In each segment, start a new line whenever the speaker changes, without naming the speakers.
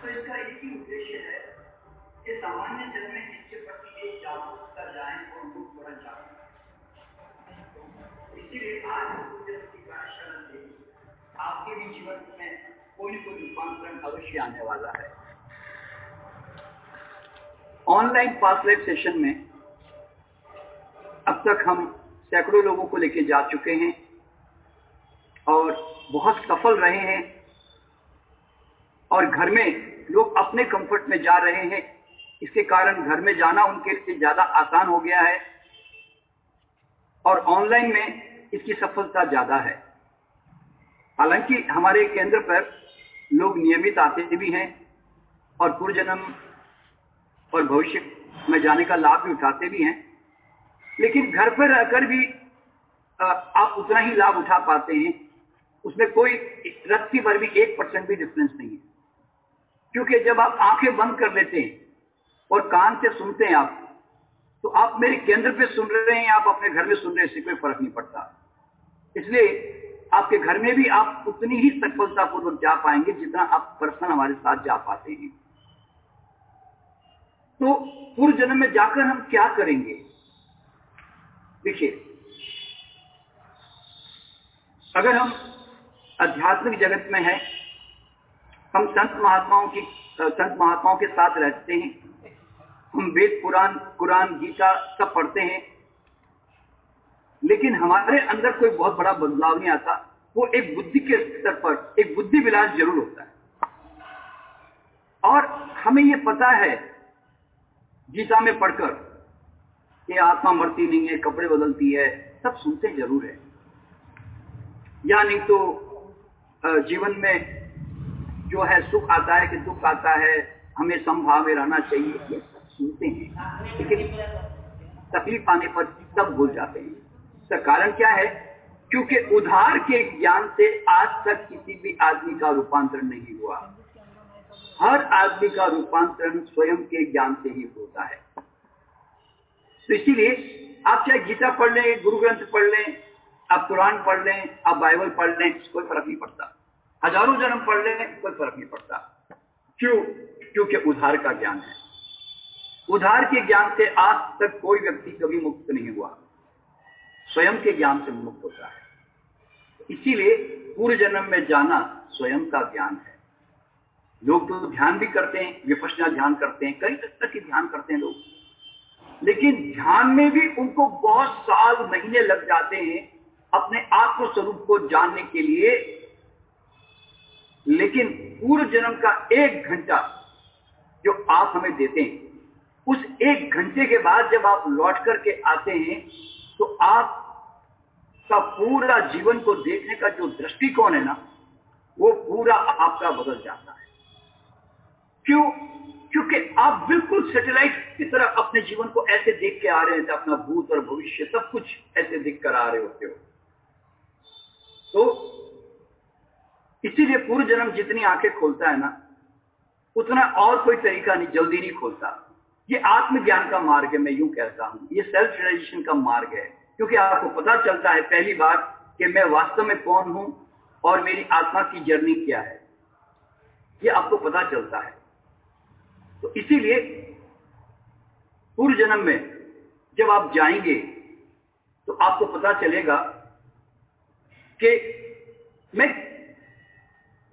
तो इसका एक ही उद्देश्य है कि सामान्य जन में इसके प्रति एक जागरूकता जाए और लोग थोड़ा जागरूक। इसीलिए आज की कार्यशाला से आपके भी जीवन में कोई न कोई रूपांतरण अवश्य आने वाला है। ऑनलाइन पास्ट लाइफ सेशन में अब तक हम सैकड़ों लोगों को लेकर जा चुके हैं और बहुत सफल रहे हैं और घर में लोग अपने कंफर्ट में जा रहे हैं। इसके कारण घर में जाना उनके लिए ज्यादा आसान हो गया है और ऑनलाइन में इसकी सफलता ज्यादा है। हालांकि हमारे केंद्र पर लोग नियमित आते भी हैं और पूर्व जन्म और भविष्य में जाने का लाभ भी उठाते भी हैं, लेकिन घर पर रहकर भी आप उतना ही लाभ उठा पाते हैं। उसमें कोई रत्ती भर भी 1% भी डिफरेंस नहीं है, क्योंकि जब आप आंखें बंद कर लेते हैं और कान से सुनते हैं आप, तो आप मेरे केंद्र पे सुन रहे हैं, आप अपने घर में सुन रहे हैं, इससे कोई फर्क नहीं पड़ता। इसलिए आपके घर में भी आप उतनी ही सफलतापूर्वक जा पाएंगे जितना आप पर्सनल हमारे साथ जा पाते हैं। तो पूर्व जन्म में जाकर हम क्या करेंगे? देखिए, अगर हम आध्यात्मिक जगत में हैं, हम संत महात्माओं के साथ रहते हैं, हम वेद पुराण कुरान गीता सब पढ़ते हैं, लेकिन हमारे अंदर कोई बहुत बड़ा बदलाव नहीं आता। वो एक बुद्धि के स्तर पर एक बुद्धि विलास जरूर होता है और हमें ये पता है गीता में पढ़कर कि आत्मा मरती नहीं है, कपड़े बदलती है, सब सुनते जरूर है। या नहीं तो जीवन में जो है सुख आता है कि दुख आता है, हमें समभाव में रहना चाहिए, ये सब सुनते हैं, लेकिन तकलीफ आने पर सब भूल जाते हैं। इसका कारण क्या है? क्योंकि उधार के ज्ञान से आज तक किसी भी आदमी का रूपांतरण नहीं हुआ। हर आदमी का रूपांतरण स्वयं के ज्ञान से ही होता है। तो इसीलिए आप चाहे गीता पढ़ लें, गुरु ग्रंथ पढ़ लें, आप कुरान पढ़ लें, आप बाइबल पढ़ लें, कोई फर्क नहीं पड़ता। हजारों जन्म पढ़ लें, कोई फर्क नहीं पड़ता। क्यों? क्योंकि उधार का ज्ञान है। उधार के ज्ञान से आज तक कोई व्यक्ति कभी मुक्त नहीं हुआ, स्वयं के ज्ञान से मुक्त होता है। इसीलिए पूर्व जन्म में जाना स्वयं का ज्ञान है। लोग तो ध्यान भी करते हैं, विपश्यना ध्यान करते हैं, कई तरह के ध्यान करते हैं लोग, लेकिन ध्यान में भी उनको बहुत साल महीने लग जाते हैं अपने आत्म स्वरूप को जानने के लिए। लेकिन पूर्व जन्म का 1 घंटा जो आप हमें देते हैं, उस 1 घंटे के बाद जब आप लौट करके आते हैं तो आपका पूरा जीवन को देखने का जो दृष्टिकोण है ना, वो पूरा आपका बदल जाता है। क्यों? क्योंकि आप बिल्कुल सैटेलाइट की तरह अपने जीवन को ऐसे देख के आ रहे हैं, अपना भूत और भविष्य सब कुछ ऐसे देख कर आ रहे होते हो। तो इसीलिए पूर्व जन्म जितनी आंखें खोलता है ना, उतना और कोई तरीका नहीं, जल्दी नहीं खोलता। ये आत्मज्ञान का मार्ग है, मैं यूं कहता हूं, ये सेल्फ रियलाइजेशन का मार्ग है। क्योंकि आपको पता चलता है पहली बार कि मैं वास्तव में कौन हूं और मेरी आत्मा की जर्नी क्या है, ये आपको पता चलता है। तो इसीलिए पूर्व जन्म में जब आप जाएंगे तो आपको पता चलेगा कि मैं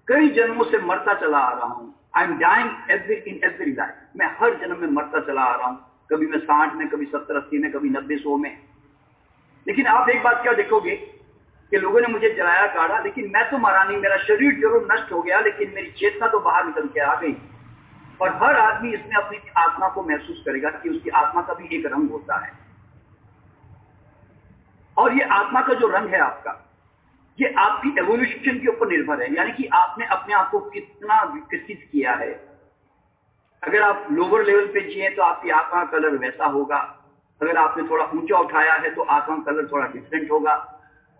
कई जन्मों से मरता चला आ रहा हूं। I am dying in every life. मैं हर जन्म में मरता चला आ रहा हूं, कभी मैं 60 में, कभी 70 80 में, कभी 90 100 में। लेकिन आप एक बात क्या देखोगे कि लोगों ने मुझे जलाया काढ़ा, लेकिन मैं तो मरा नहीं, मेरा शरीर जरूर नष्ट हो गया, लेकिन मेरी चेतना तो बाहर निकल के आ गई। और हर आदमी इसमें अपनी आत्मा को महसूस करेगा कि उसकी आत्मा का भी एक रंग होता है, और ये आत्मा का जो रंग है आपका, ये आपकी एवोल्यूशन के ऊपर निर्भर है, यानी कि आपने अपने आप को कितना विकसित किया है। अगर आप लोअर लेवल पे जिए तो आपकी आत्मा का कलर वैसा होगा, अगर आपने थोड़ा ऊंचा उठाया है तो आत्मा का कलर थोड़ा डिफरेंट होगा।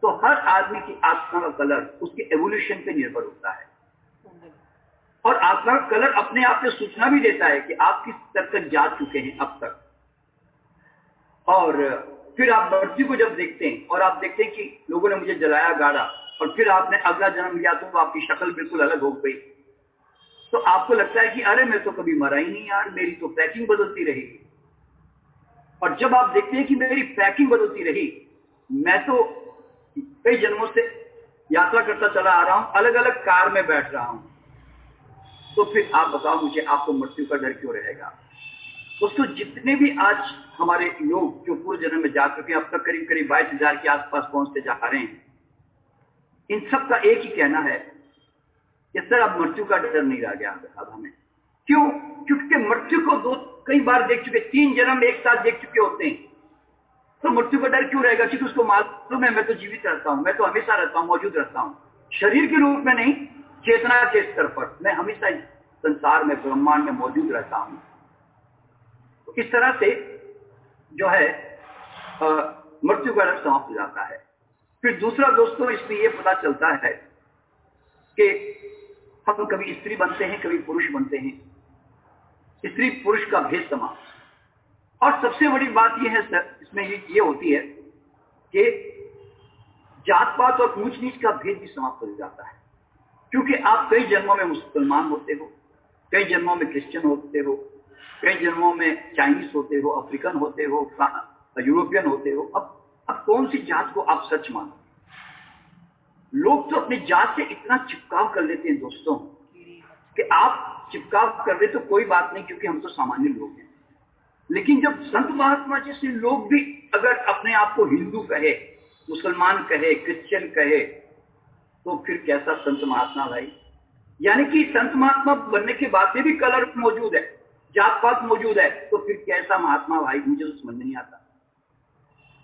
तो हर आदमी की आत्मा का कलर उसके एवोल्यूशन पे निर्भर होता है, और आत्मा का कलर अपने आप में सूचना भी देता है कि आप किस स्तर तक जा चुके हैं अब तक। और फिर आप मृत्यु को जब देखते हैं और आप देखते हैं कि लोगों ने मुझे जलाया गाड़ा, और फिर आपने अगला जन्म लिया तो आपकी शक्ल बिल्कुल अलग हो गई, तो आपको लगता है कि अरे मैं तो कभी मरा ही नहीं यार, मेरी तो पैकिंग बदलती रहेगी। और जब आप देखते हैं कि मेरी पैकिंग बदलती रही, मैं तो कई जन्मों से यात्रा करता चला आ रहा हूं, अलग अलग कार में बैठ रहा हूं, तो फिर आप बताओ मुझे, आपको मृत्यु का डर क्यों रहेगा? दोस्तों, जितने भी आज हमारे लोग जो पूर्व जन्म में जा चुके हैं, अब तक करीब करीब 22,000 के आसपास पहुंचते जा रहे हैं, इन सब का एक ही कहना है कि सर अब मृत्यु का डर नहीं रह गया अब हमें। क्यों? क्योंकि मृत्यु को कई बार देख चुके, 3 जन्म एक साथ देख चुके होते हैं, तो मृत्यु का डर क्यों रहेगा? क्योंकि उसको मालूम है मैं तो जीवित रहता हूं, मैं तो हमेशा रहता हूं, मौजूद रहता हूं, शरीर के रूप में नहीं, चेतना के स्तर पर मैं हमेशा इस संसार में, ब्रह्मांड में मौजूद रहता हूं। तो इस तरह से जो है मृत्यु का डर समाप्त हो जाता है। फिर दूसरा दोस्तों, इसमें यह पता चलता है कि हम कभी स्त्री बनते हैं, कभी पुरुष बनते हैं, स्त्री पुरुष का भेद समाप्त। और सबसे बड़ी बात यह है सर, इसमें ये होती है कि जात पात और ऊंच नीच का भेद भी समाप्त हो जाता है। क्योंकि आप कई जन्मों में मुसलमान होते हो, कई जन्मों में क्रिश्चियन होते हो, कई जन्मों में चाइनीज होते हो, अफ्रीकन होते हो, यूरोपियन होते हो। अब कौन सी जात को आप सच मानो? लोग तो अपनी जात से इतना चिपकाव कर लेते हैं दोस्तों कि आप चिपकाव कर रहे तो कोई बात नहीं, क्योंकि हम तो सामान्य लोग हैं। लेकिन जब संत महात्मा जैसे लोग भी अगर अपने आप को हिंदू कहे, मुसलमान कहे, क्रिश्चियन कहे, तो फिर कैसा संत महात्मा भाई? यानी कि संत महात्मा बनने के बाद भी कलर मौजूद है, जात पात मौजूद है, तो फिर कैसा महात्मा भाई? मुझे तो समझ नहीं आता।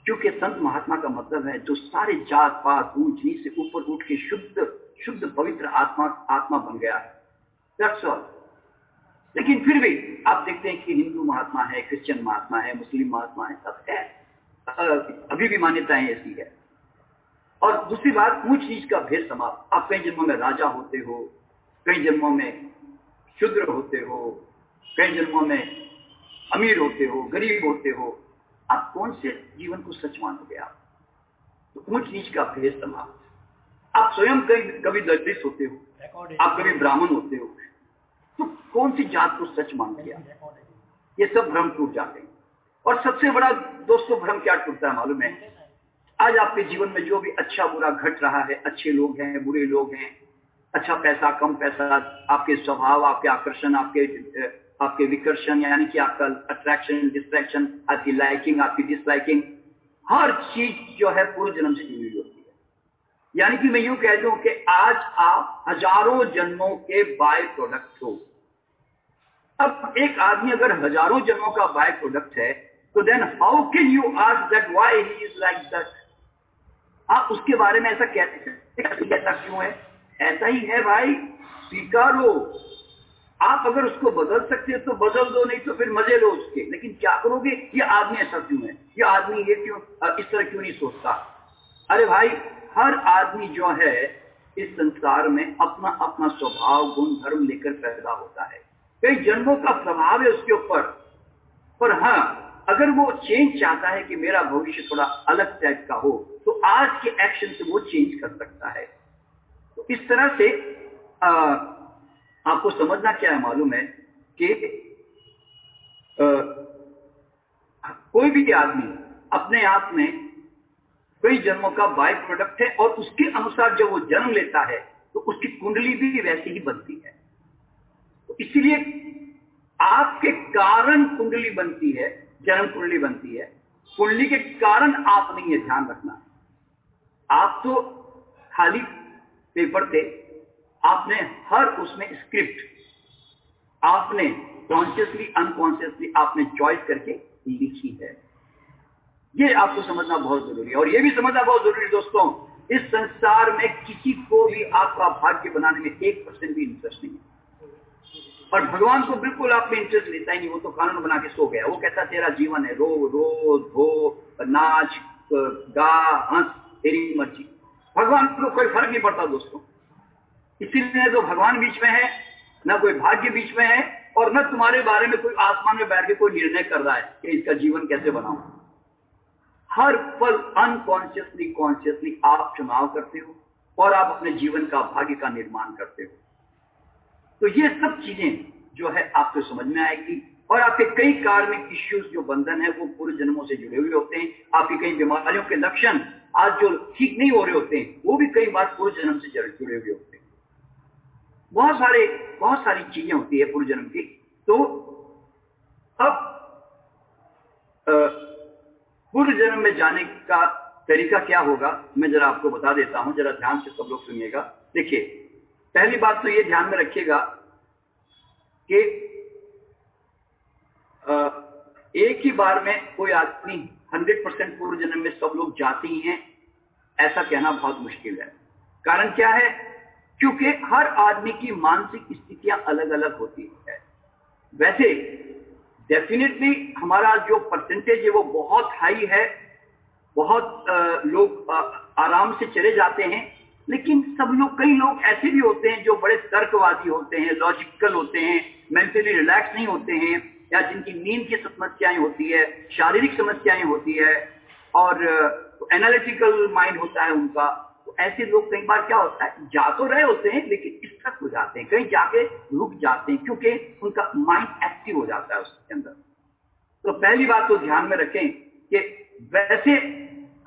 क्योंकि संत महात्मा का मतलब है जो सारे जात पात ऊंच नीच से ऊपर उठ के शुद्ध पवित्र आत्मा बन गया है। That's all. लेकिन फिर भी आप देखते हैं कि हिंदू महात्मा है, क्रिश्चियन महात्मा है, मुस्लिम महात्मा है, सब है, अभी भी मान्यताएं ऐसी है। और दूसरी बात, ऊंच नीच का भेद समाप्त। आप कई जन्मों में राजा होते हो, कई जन्मों में शूद्र होते हो, कई जन्मों में अमीर होते हो, गरीब होते हो। आप कौन से जीवन को सच मानोगे? आप तो ऊंच नीच का भेद समाप्त। आप स्वयं कभी दलित होते हो, आप कभी ब्राह्मण होते हो, तो कौन सी जात को सच मानोगे आप? ये सब भ्रम टूट जाते हैं। और सबसे बड़ा दोस्तों भ्रम क्या टूटता है मालूम है? आज आपके जीवन में जो भी अच्छा बुरा घट रहा है, अच्छे लोग हैं, बुरे लोग हैं, अच्छा पैसा, कम पैसा, आपके स्वभाव, आपके आकर्षण, आपके विकर्षण, यानी कि आपका अट्रैक्शन, डिस्ट्रैक्शन, आपकी लाइकिंग, आपकी डिसलाइकिंग, हर चीज जो है पूर्व जन्म से जुड़ी होती है। यानी कि मैं यूं कह दूं कि आज आप हजारों जन्मों के बाय प्रोडक्ट हो। अब एक आदमी अगर हजारों जन्मों का बाय प्रोडक्ट है, तो then how can you ask that why he is like that? आप उसके बारे में ऐसा कहते हैं, ऐसा क्यों है? ऐसा ही है भाई, स्वीकारो। आप अगर उसको बदल सकते हो तो बदल दो, नहीं तो फिर मजे लो उसके। लेकिन क्या करोगे? ये आदमी ऐसा क्यों है, ये आदमी ये क्यों, इस तरह क्यों नहीं सोचता? अरे भाई, हर आदमी जो है इस संसार में अपना अपना स्वभाव, गुण, धर्म लेकर पैदा होता है। कई जन्मों का प्रभाव है उसके ऊपर। पर हाँ, अगर वो चेंज चाहता है कि मेरा भविष्य थोड़ा अलग टाइप का हो, तो आज के एक्शन से वो चेंज कर सकता है। तो इस तरह से आपको समझना क्या है मालूम है कि कोई भी आदमी अपने आप में कई जन्मों का बाय प्रोडक्ट है, और उसके अनुसार जब वो जन्म लेता है तो उसकी कुंडली भी वैसी ही बनती है। तो इसलिए आपके कारण कुंडली बनती है, जन्म कुंडली बनती है। कुंडली के कारण आप नहीं है, ध्यान रखना। आप तो खाली पेपर थे, आपने हर उसमें स्क्रिप्ट, आपने कॉन्शियसली अनकॉन्शियसली आपने चॉइस करके लिखी है। ये आपको समझना बहुत जरूरी है। और ये भी समझना बहुत जरूरी है दोस्तों, इस संसार में किसी को भी आपका भाग्य बनाने में 1% भी इंटरेस्ट नहीं है। और भगवान को बिल्कुल आप में इंटरेस्ट लेता ही नहीं। वो तो कानून बना के सो गया। वो कहता तेरा जीवन है, रो रो धो, नाच गा, हंस, तेरी मर्जी। भगवान को कोई फर्क नहीं पड़ता दोस्तों। इसीलिए तो भगवान बीच में है, ना कोई भाग्य बीच में है, और न तुम्हारे बारे में कोई आसमान में बैठ के कोई निर्णय कर रहा है कि इसका जीवन कैसे बनाऊं। हर पल अनकॉन्शियसली कॉन्शियसली आप चुनाव करते हो और आप अपने जीवन का, भाग्य का निर्माण करते हो। तो ये सब चीजें जो है आपको समझ में आएगी, और आपके कई कार्मिक इश्यूज जो बंधन है वो पूर्व जन्मों से जुड़े हुए होते हैं। आपकी कई बीमारियों के लक्षण आज जो ठीक नहीं हो रहे होते हैं वो भी कई बार पूर्व जन्म से जुड़े हुए होते हैं। बहुत सारी चीजें होती है पूर्व जन्म की। तो अब पूर्व जन्म में जाने का तरीका क्या होगा मैं जरा आपको बता देता हूं, जरा ध्यान से सब लोग सुनिएगा। देखिए, पहली बात तो ये ध्यान में रखिएगा कि एक ही बार में कोई आदमी 100% पूर्व जन्म में सब लोग जाते ही हैं, ऐसा कहना बहुत मुश्किल है। कारण क्या है? क्योंकि हर आदमी की मानसिक स्थितियां अलग अलग होती है। वैसे डेफिनेटली हमारा जो परसेंटेज है वो बहुत हाई है, बहुत लोग आराम से चले जाते हैं, लेकिन कई लोग ऐसे भी होते हैं जो बड़े तर्कवादी होते हैं, लॉजिकल होते हैं, मेंटली रिलैक्स नहीं होते हैं, या जिनकी नींद की समस्याएं होती है, शारीरिक समस्याएं होती है, और एनालिटिकल माइंड होता है उनका। तो ऐसे लोग कई बार क्या होता है, जा तो रहे होते हैं लेकिन स्टक हो जाते हैं, कहीं जाके रुक जाते हैं, क्योंकि उनका माइंड एक्टिव हो जाता है उसके अंदर। तो पहली बात तो ध्यान में रखें कि वैसे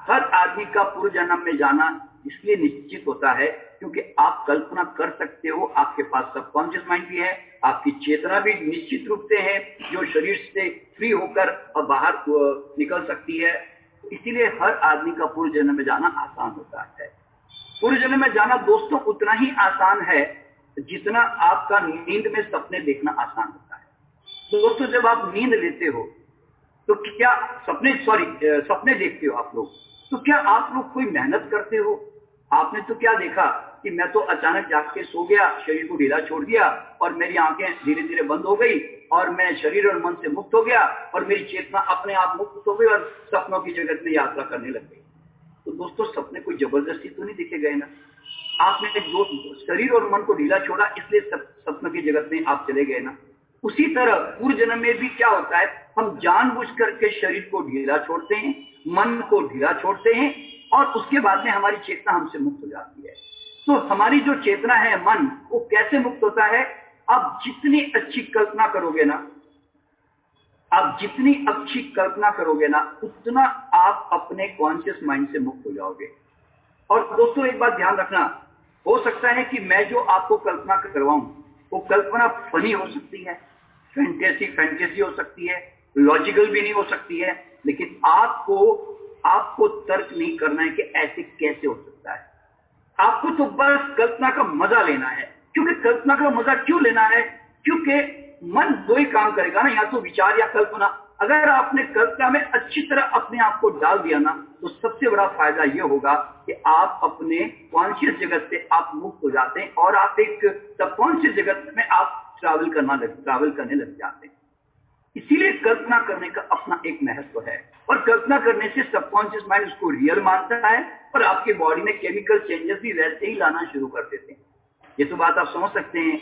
हर आदमी का पूर्व जन्म में जाना इसलिए निश्चित होता है क्योंकि आप कल्पना कर सकते हो, आपके पास सबकॉन्शियस माइंड भी है, आपकी चेतना भी निश्चित रूप से है जो शरीर से फ्री होकर बाहर निकल सकती है। इसीलिए हर आदमी का पूर्व जन्म में जाना आसान होता है। पूर्व जन्म में जाना दोस्तों उतना ही आसान है जितना आपका नींद में सपने देखना आसान होता है। तो दोस्तों, जब आप नींद लेते हो तो क्या सपने देखते हो आप लोग, तो क्या आप लोग कोई मेहनत करते हो? आपने तो क्या देखा कि मैं तो अचानक जाके सो गया, शरीर को ढीला छोड़ दिया और मेरी आंखें धीरे धीरे बंद हो गई और मैं शरीर और मन से मुक्त हो गया और मेरी चेतना अपने आप मुक्त हो गई और सपनों की जगत में यात्रा करने लग गई। तो दोस्तों, सपने कोई जबरदस्ती तो नहीं दिखे गए ना। आपने जो शरीर और मन को ढीला छोड़ा इसलिए सपनों की जगत में आप चले गए ना। उसी तरह पूर्व जन्म में भी क्या होता है, हम जानबूझ करके शरीर को ढीला छोड़ते हैं, मन को ढीला छोड़ते हैं, और उसके बाद में हमारी चेतना हमसे मुक्त हो जाती है। तो हमारी जो चेतना है, मन, वो कैसे मुक्त होता है? आप जितनी अच्छी कल्पना करोगे ना, उतना आप अपने कॉन्शियस माइंड से मुक्त हो जाओगे। और दोस्तों, एक बात ध्यान रखना, हो सकता है कि मैं जो आपको कल्पना करवाऊं वो कल्पना फनी हो सकती है, फैंटेसी हो सकती है, लॉजिकल भी नहीं हो सकती है, लेकिन आपको तर्क नहीं करना है कि ऐसे कैसे हो सकता है। आपको तो बस कल्पना का मजा लेना है। क्योंकि कल्पना का मजा क्यों लेना है? क्योंकि मन दो ही काम करेगा ना, या तो विचार या कल्पना। अगर आपने कल्पना में अच्छी तरह अपने आप को डाल दिया ना, तो सबसे बड़ा फायदा यह होगा कि आप अपने कॉन्शियस जगत से आप मुक्त हो जाते हैं और आप एक सबकॉन्शियस जगत में आप ट्रैवल करने लग जाते हैं। इसीलिए कल्पना करने का अपना एक महत्व है, और कल्पना करने से सबकॉन्शियस माइंड उसको रियल मानता है और आपके बॉडी में केमिकल चेंजेस भी वैसे ही लाना शुरू कर देते हैं। ये तो बात आप समझ सकते हैं।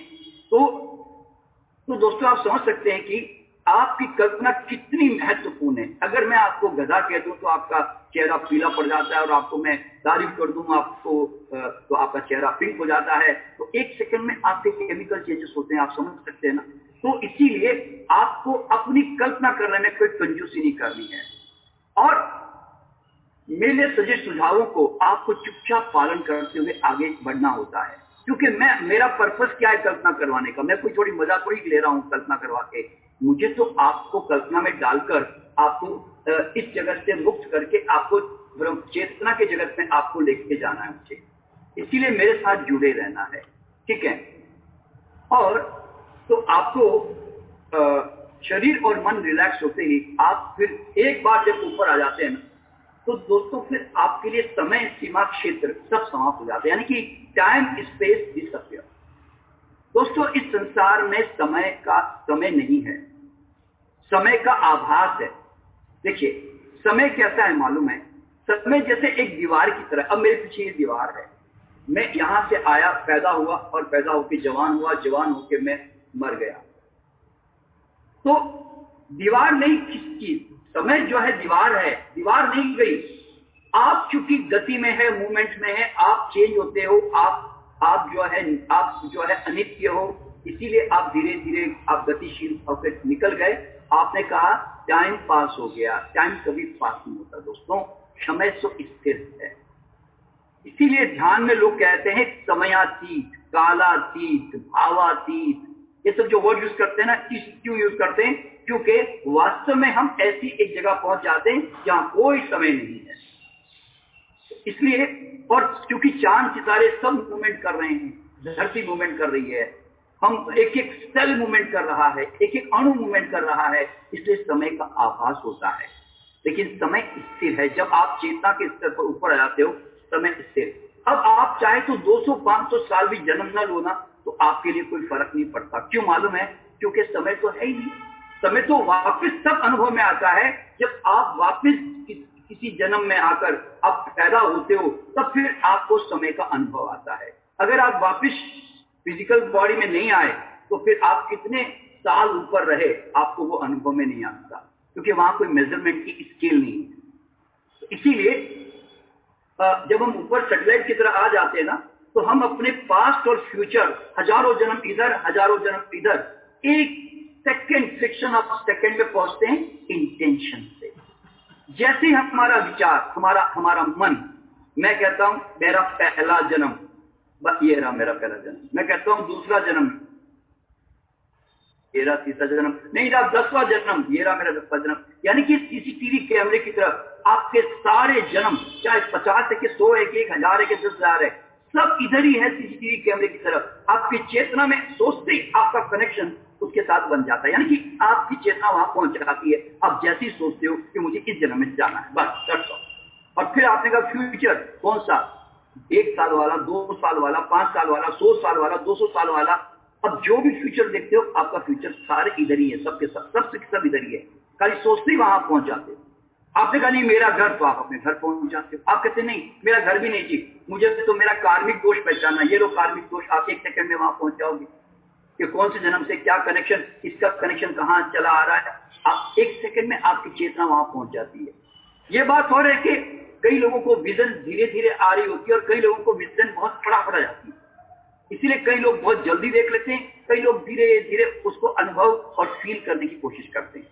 तो दोस्तों, आप समझ सकते हैं कि आपकी कल्पना कितनी महत्वपूर्ण है। अगर मैं आपको गधा कह दूं तो आपका चेहरा पीला पड़ जाता है, और आपको मैं तारीफ कर दूं आपको तो आपका चेहरा पिंक हो जाता है। तो एक सेकंड में आपके केमिकल चेंजेस होते हैं, आप समझ सकते हैं ना। तो इसीलिए आपको अपनी कल्पना करने में कोई कंजूसी नहीं करनी है, और मेरे सजेस्ट सुझावों को आपको चुपचाप पालन करते हुए आगे बढ़ना होता है। क्योंकि मेरा पर्पस क्या है कल्पना करवाने का? मैं कोई थोड़ी मजाक थोड़ी ले रहा हूं कल्पना करवा के। मुझे तो आपको कल्पना में डालकर आपको इस जगत से मुक्त करके आपको चेतना के जगत में आपको लेके जाना है मुझे। इसीलिए मेरे साथ जुड़े रहना है, ठीक है? और तो आपको शरीर और मन रिलैक्स होते ही आप फिर एक बार जब ऊपर आ जाते हैं ना, तो दोस्तों फिर आपके लिए समय सीमा क्षेत्र सब समाप्त हो जाते हैं, यानी कि टाइम स्पेस डिसअपियर। दोस्तों, इस संसार में समय नहीं है, समय का आभास है। देखिए, समय कैसा है मालूम है? समय जैसे एक दीवार की तरह। अब मेरे पीछे ये दीवार है, मैं यहां से आया, पैदा हुआ और पैदा होकर जवान हुआ, जवान होकर मैं मर गया। तो दीवार नहीं किसकी, समय जो है दीवार है, दीवार नहीं गई। आप चूंकि गति में है, मूवमेंट में है, आप चेंज होते हो, आप जो है अनित्य हो, इसीलिए आप धीरे धीरे आप गतिशील होकर निकल गए। आपने कहा टाइम पास हो गया, टाइम कभी पास नहीं होता दोस्तों, समय तो स्थिर है। इसीलिए ध्यान में लोग कहते हैं समयातीत, कालातीत, भावातीत, ये सब जो वर्ड यूज करते हैं ना, क्यों यूज करते हैं? क्योंकि वास्तव में हम ऐसी एक जगह पहुंच जाते हैं जहां कोई समय नहीं है। इसलिए, और क्योंकि चांद सितारे सब मूवमेंट कर रहे हैं, धरती मूवमेंट कर रही है, हम एक एक सेल मूवमेंट कर रहा है, एक एक अणु मूवमेंट कर रहा है, इसलिए समय का आभास होता है। लेकिन समय स्थिर है। जब आप चेतना के स्तर पर ऊपर आ जाते हो, समय स्थिर। अब आप चाहे तो 200-500 साल भी जन्म न लो ना, तो आपके लिए कोई फर्क नहीं पड़ता। क्यों मालूम है? क्योंकि समय तो है ही नहीं। समय तो वापस तब अनुभव में आता है जब आप वापस किसी जन्म में आकर आप पैदा होते हो, तब फिर आपको समय का अनुभव आता है। अगर आप वापस फिजिकल बॉडी में नहीं आए तो फिर आप कितने साल ऊपर रहे, आपको वो अनुभव में नहीं आता, क्योंकि वहां कोई मेजरमेंट की स्केल नहीं है। इसीलिए जब हम ऊपर सैटेलाइट की तरह आ जाते हैं ना, तो हम अपने पास्ट और फ्यूचर, हजारों जन्म इधर, हजारों जन्म इधर, एक सेकेंड, फ्रिक्शन ऑफ सेकेंड में पहुंचते हैं इंटेंशन से। जैसे हमारा विचार, हमारा मन, मैं कहता हूं मेरा पहला जन्म, बस ये रहा मेरा पहला जन्म। मैं कहता हूं दूसरा जन्म, ये रहा तीसरा जन्म, नहीं रहा 10वां जन्म, ये रहा मेरा 10वां जन्म। यानी कि सीसीटीवी कैमरे की तरह आपके सारे जन्म, चाहे 50 है कि 100 है कि 1000 है कि 10,000 है, सब इधर ही है सीसीटीवी कैमरे की तरह। आपकी चेतना में सोचते ही आपका कनेक्शन उसके साथ बन जाता है, यानी कि आपकी चेतना वहां पहुंच जाती है। आप जैसे ही सोचते हो कि मुझे इस जन्म में जाना है, बस that's all। और फिर आपने कहा फ्यूचर कौन सा? 1 साल वाला, 2 साल वाला, 5 साल वाला, 100 साल वाला, 200 साल वाला। अब जो भी फ्यूचर देखते हो, आपका फ्यूचर सारे इधर ही है, सबके सब इधर ही है। खाली सोचते ही वहां पहुंच जाते हो। आपने कहा नहीं मेरा घर, तो आप अपने घर पहुंच जाते हो। आप कहते नहीं मेरा घर भी नहीं चाहिए, मुझे तो मेरा कार्मिक दोष पहचानना, ये लो कार्मिक दोष। आप 1 सेकंड में वहां पहुंच जाओगे कि कौन से जन्म से क्या कनेक्शन, इसका कनेक्शन कहां चला आ रहा है। आप 1 सेकंड में आपकी चेतना वहां पहुंच जाती है। ये बात और है कि कई लोगों को विजन धीरे धीरे आ रही होती है और कई लोगों को विजन बहुत फटाफट आ जाती है। इसीलिए कई लोग बहुत जल्दी देख लेते हैं, कई लोग धीरे धीरे उसको अनुभव और फील करने की कोशिश करते हैं।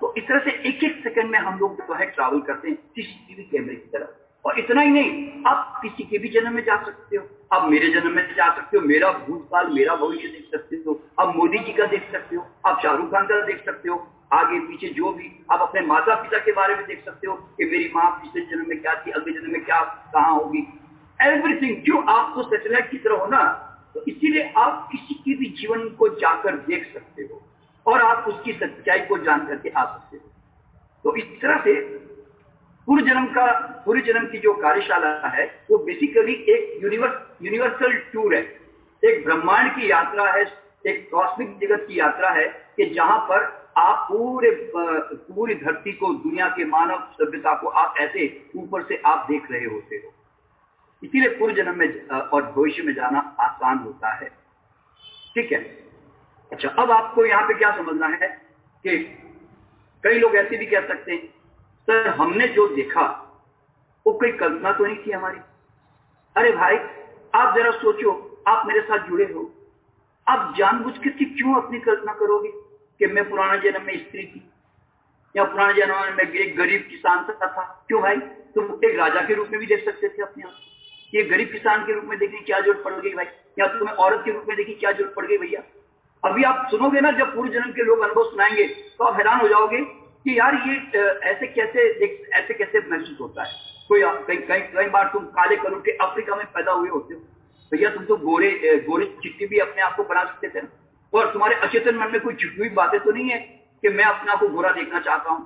तो इस तरह से 1-1 सेकंड में हम लोग जो है ट्रैवल करते हैं सीसीटीवी कैमरे की तरह। और इतना ही नहीं, आप किसी के भी जन्म में जा सकते हो, आप मेरे जन्म में जा सकते हो, मेरा भूतकाल, मेरा भविष्य देख सकते हो, आप मोदी जी का देख सकते हो, आप शाहरुख खान का देख सकते हो, आगे पीछे जो भी, आप अपने माता पिता के बारे में देख सकते हो कि मेरी माँ पिछले जन्म में क्या थी, अगले जन्म में क्या कहाँ होगी, एवरीथिंग। क्यों? आप तो सैटेलाइट की तरह हो ना, तो इसीलिए आप किसी के भी जीवन को जाकर देख सकते हो और आप उसकी सच्चाई को जान करके आ सकते हो। तो इस तरह से पूर्व जन्म की जो कार्यशाला है वो बेसिकली एक यूनिवर्सल टूर है, एक ब्रह्मांड की यात्रा है, एक कॉस्मिक जगत की यात्रा है कि जहां पर आप पूरी धरती को, दुनिया के मानव सभ्यता को आप ऐसे ऊपर से आप देख रहे होते हो। इसीलिए पूर्व जन्म में और भविष्य में जाना आसान होता है। ठीक है। अच्छा, अब आपको यहाँ पे क्या समझना है कि कई लोग ऐसे भी कह सकते हैं सर हमने जो देखा वो कोई कल्पना तो नहीं थी हमारी। अरे भाई आप जरा सोचो, आप मेरे साथ जुड़े हो, आप जानबूझकर के क्यों अपनी कल्पना करोगे कि मैं पुराने जन्म में स्त्री थी या पुराने जन्म में एक गरीब किसान था। क्यों भाई? तुम एक राजा के रूप में भी देख सकते थे अपने आप। ये गरीब किसान के रूप में देखने की क्या जरूरत पड़ गई भाई, या तुम्हें औरत के रूप में देखने की क्या जरूरत पड़ गई भैया। अभी आप सुनोगे ना, जब पूर्व जन्म के लोग अनुभव सुनाएंगे तो आप हैरान हो जाओगे कि यार ये ऐसे कैसे महसूस होता है। कई बार तुम काले कलर के अफ्रीका में पैदा हुए होते हो भैया, तुम तो गोरे चिट्टी भी अपने आप को बना सकते थे, और तुम्हारे अचेतन मन में कोई छुपी हुई बातें तो नहीं है कि मैं अपने आप को गोरा देखना चाहता हूं।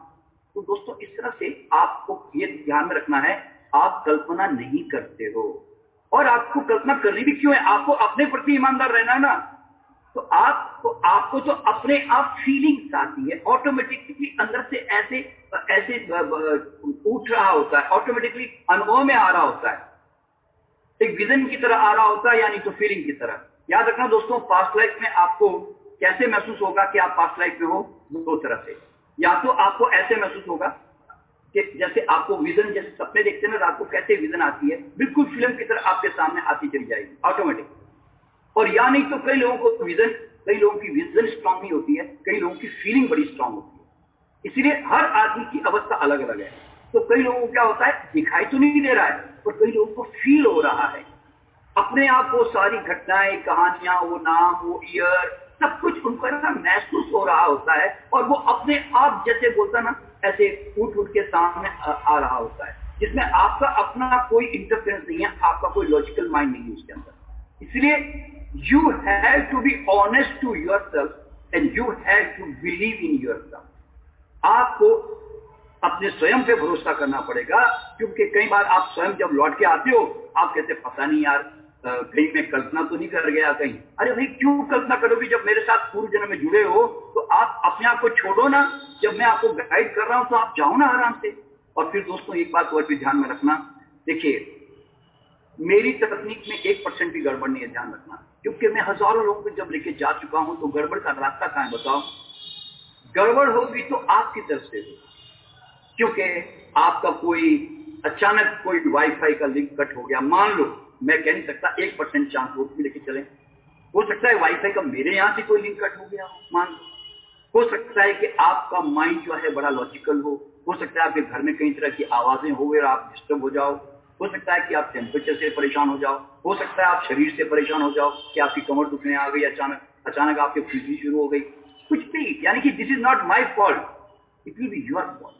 तो दोस्तों इस तरह से आपको ये ध्यान में रखना है, आप कल्पना नहीं करते हो, और आपको कल्पना करनी भी क्यों है, आपको अपने प्रति ईमानदार रहना है ना। तो आपको तो अपने आप फीलिंग्स आती है, ऑटोमेटिकली अंदर से ऐसे उठ रहा होता है, ऑटोमेटिकली अनुभव में आ रहा होता है, एक विजन की तरह आ रहा होता है, यानी तो फीलिंग की तरह। याद रखना दोस्तों, पास्ट लाइफ में आपको कैसे महसूस होगा कि आप पास्ट लाइफ में हो, 2 तरह से। या तो आपको ऐसे महसूस होगा कि जैसे आपको विजन, जैसे सपने देखते हैं ना रात को, कैसे विजन आती है, बिल्कुल फिल्म की तरह आपके सामने आती चली जाएगी ऑटोमेटिक। और या नहीं तो कई लोगों की विजन स्ट्रांग नहीं होती है, कई लोगों की फीलिंग बड़ी स्ट्रांग होती है। इसीलिए हर आदमी की अवस्था अलग अलग है। तो कई लोगों को क्या होता है, दिखाई तो नहीं दे रहा है, पर कई लोगों को फील हो रहा है अपने आप, वो सारी घटनाएं, कहानियां, वो नाम, वो ईयर, सब कुछ उनको ना महसूस हो रहा होता है, और वो अपने आप जैसे बोलता ना, ऐसे उठ के सामने आ रहा होता है, जिसमें आपका अपना कोई इंटरफेरेंस नहीं है, आपका कोई लॉजिकल माइंड नहीं है उसके अंदर। इसलिए you have to be honest to yourself and you have to believe in yourself. आपको अपने स्वयं पे भरोसा करना पड़ेगा, क्योंकि कई बार आप स्वयं जब लौट के आते हो, आप कहते पता नहीं यार, कहीं मैं कल्पना तो नहीं कर गया कहीं। अरे भाई, क्यों कल्पना करोगे? जब मेरे साथ पूर्व जन्म में जुड़े हो तो आप अपने आप को छोड़ो ना। जब मैं आपको गाइड कर रहा हूं तो आप जाओ ना आराम से। और फिर दोस्तों, एक बात और भी ध्यान में रखना, देखिए मेरी तकनीक में 1% भी गड़बड़ नहीं है, ध्यान रखना, क्योंकि मैं हजारों लोगों को जब लेके जा चुका हूं, तो गड़बड़ का रास्ता कहां है बताओ? गड़बड़ होगी तो आपकी तरफ से होगी, क्योंकि आपका कोई अचानक कोई वाईफाई का लिंक कट हो गया, मान लो, मैं कह नहीं सकता, 1% चांस वो भी लेके चले, हो सकता है वाईफाई का मेरे यहां से कोई लिंक कट हो गया, मान लो। हो सकता है कि आपका माइंड जो है बड़ा लॉजिकल हो सकता है आपके घर में कई तरह की आवाजें हो और आप डिस्टर्ब हो सकता है कि आप टेम्परेचर से परेशान हो सकता है आप शरीर से परेशान हो जाओ, कि आपकी कमर दुखने आ गई, अचानक आपकी खुजली शुरू हो गई, कुछ भी, यानी कि this is not my fault, it will be your fault.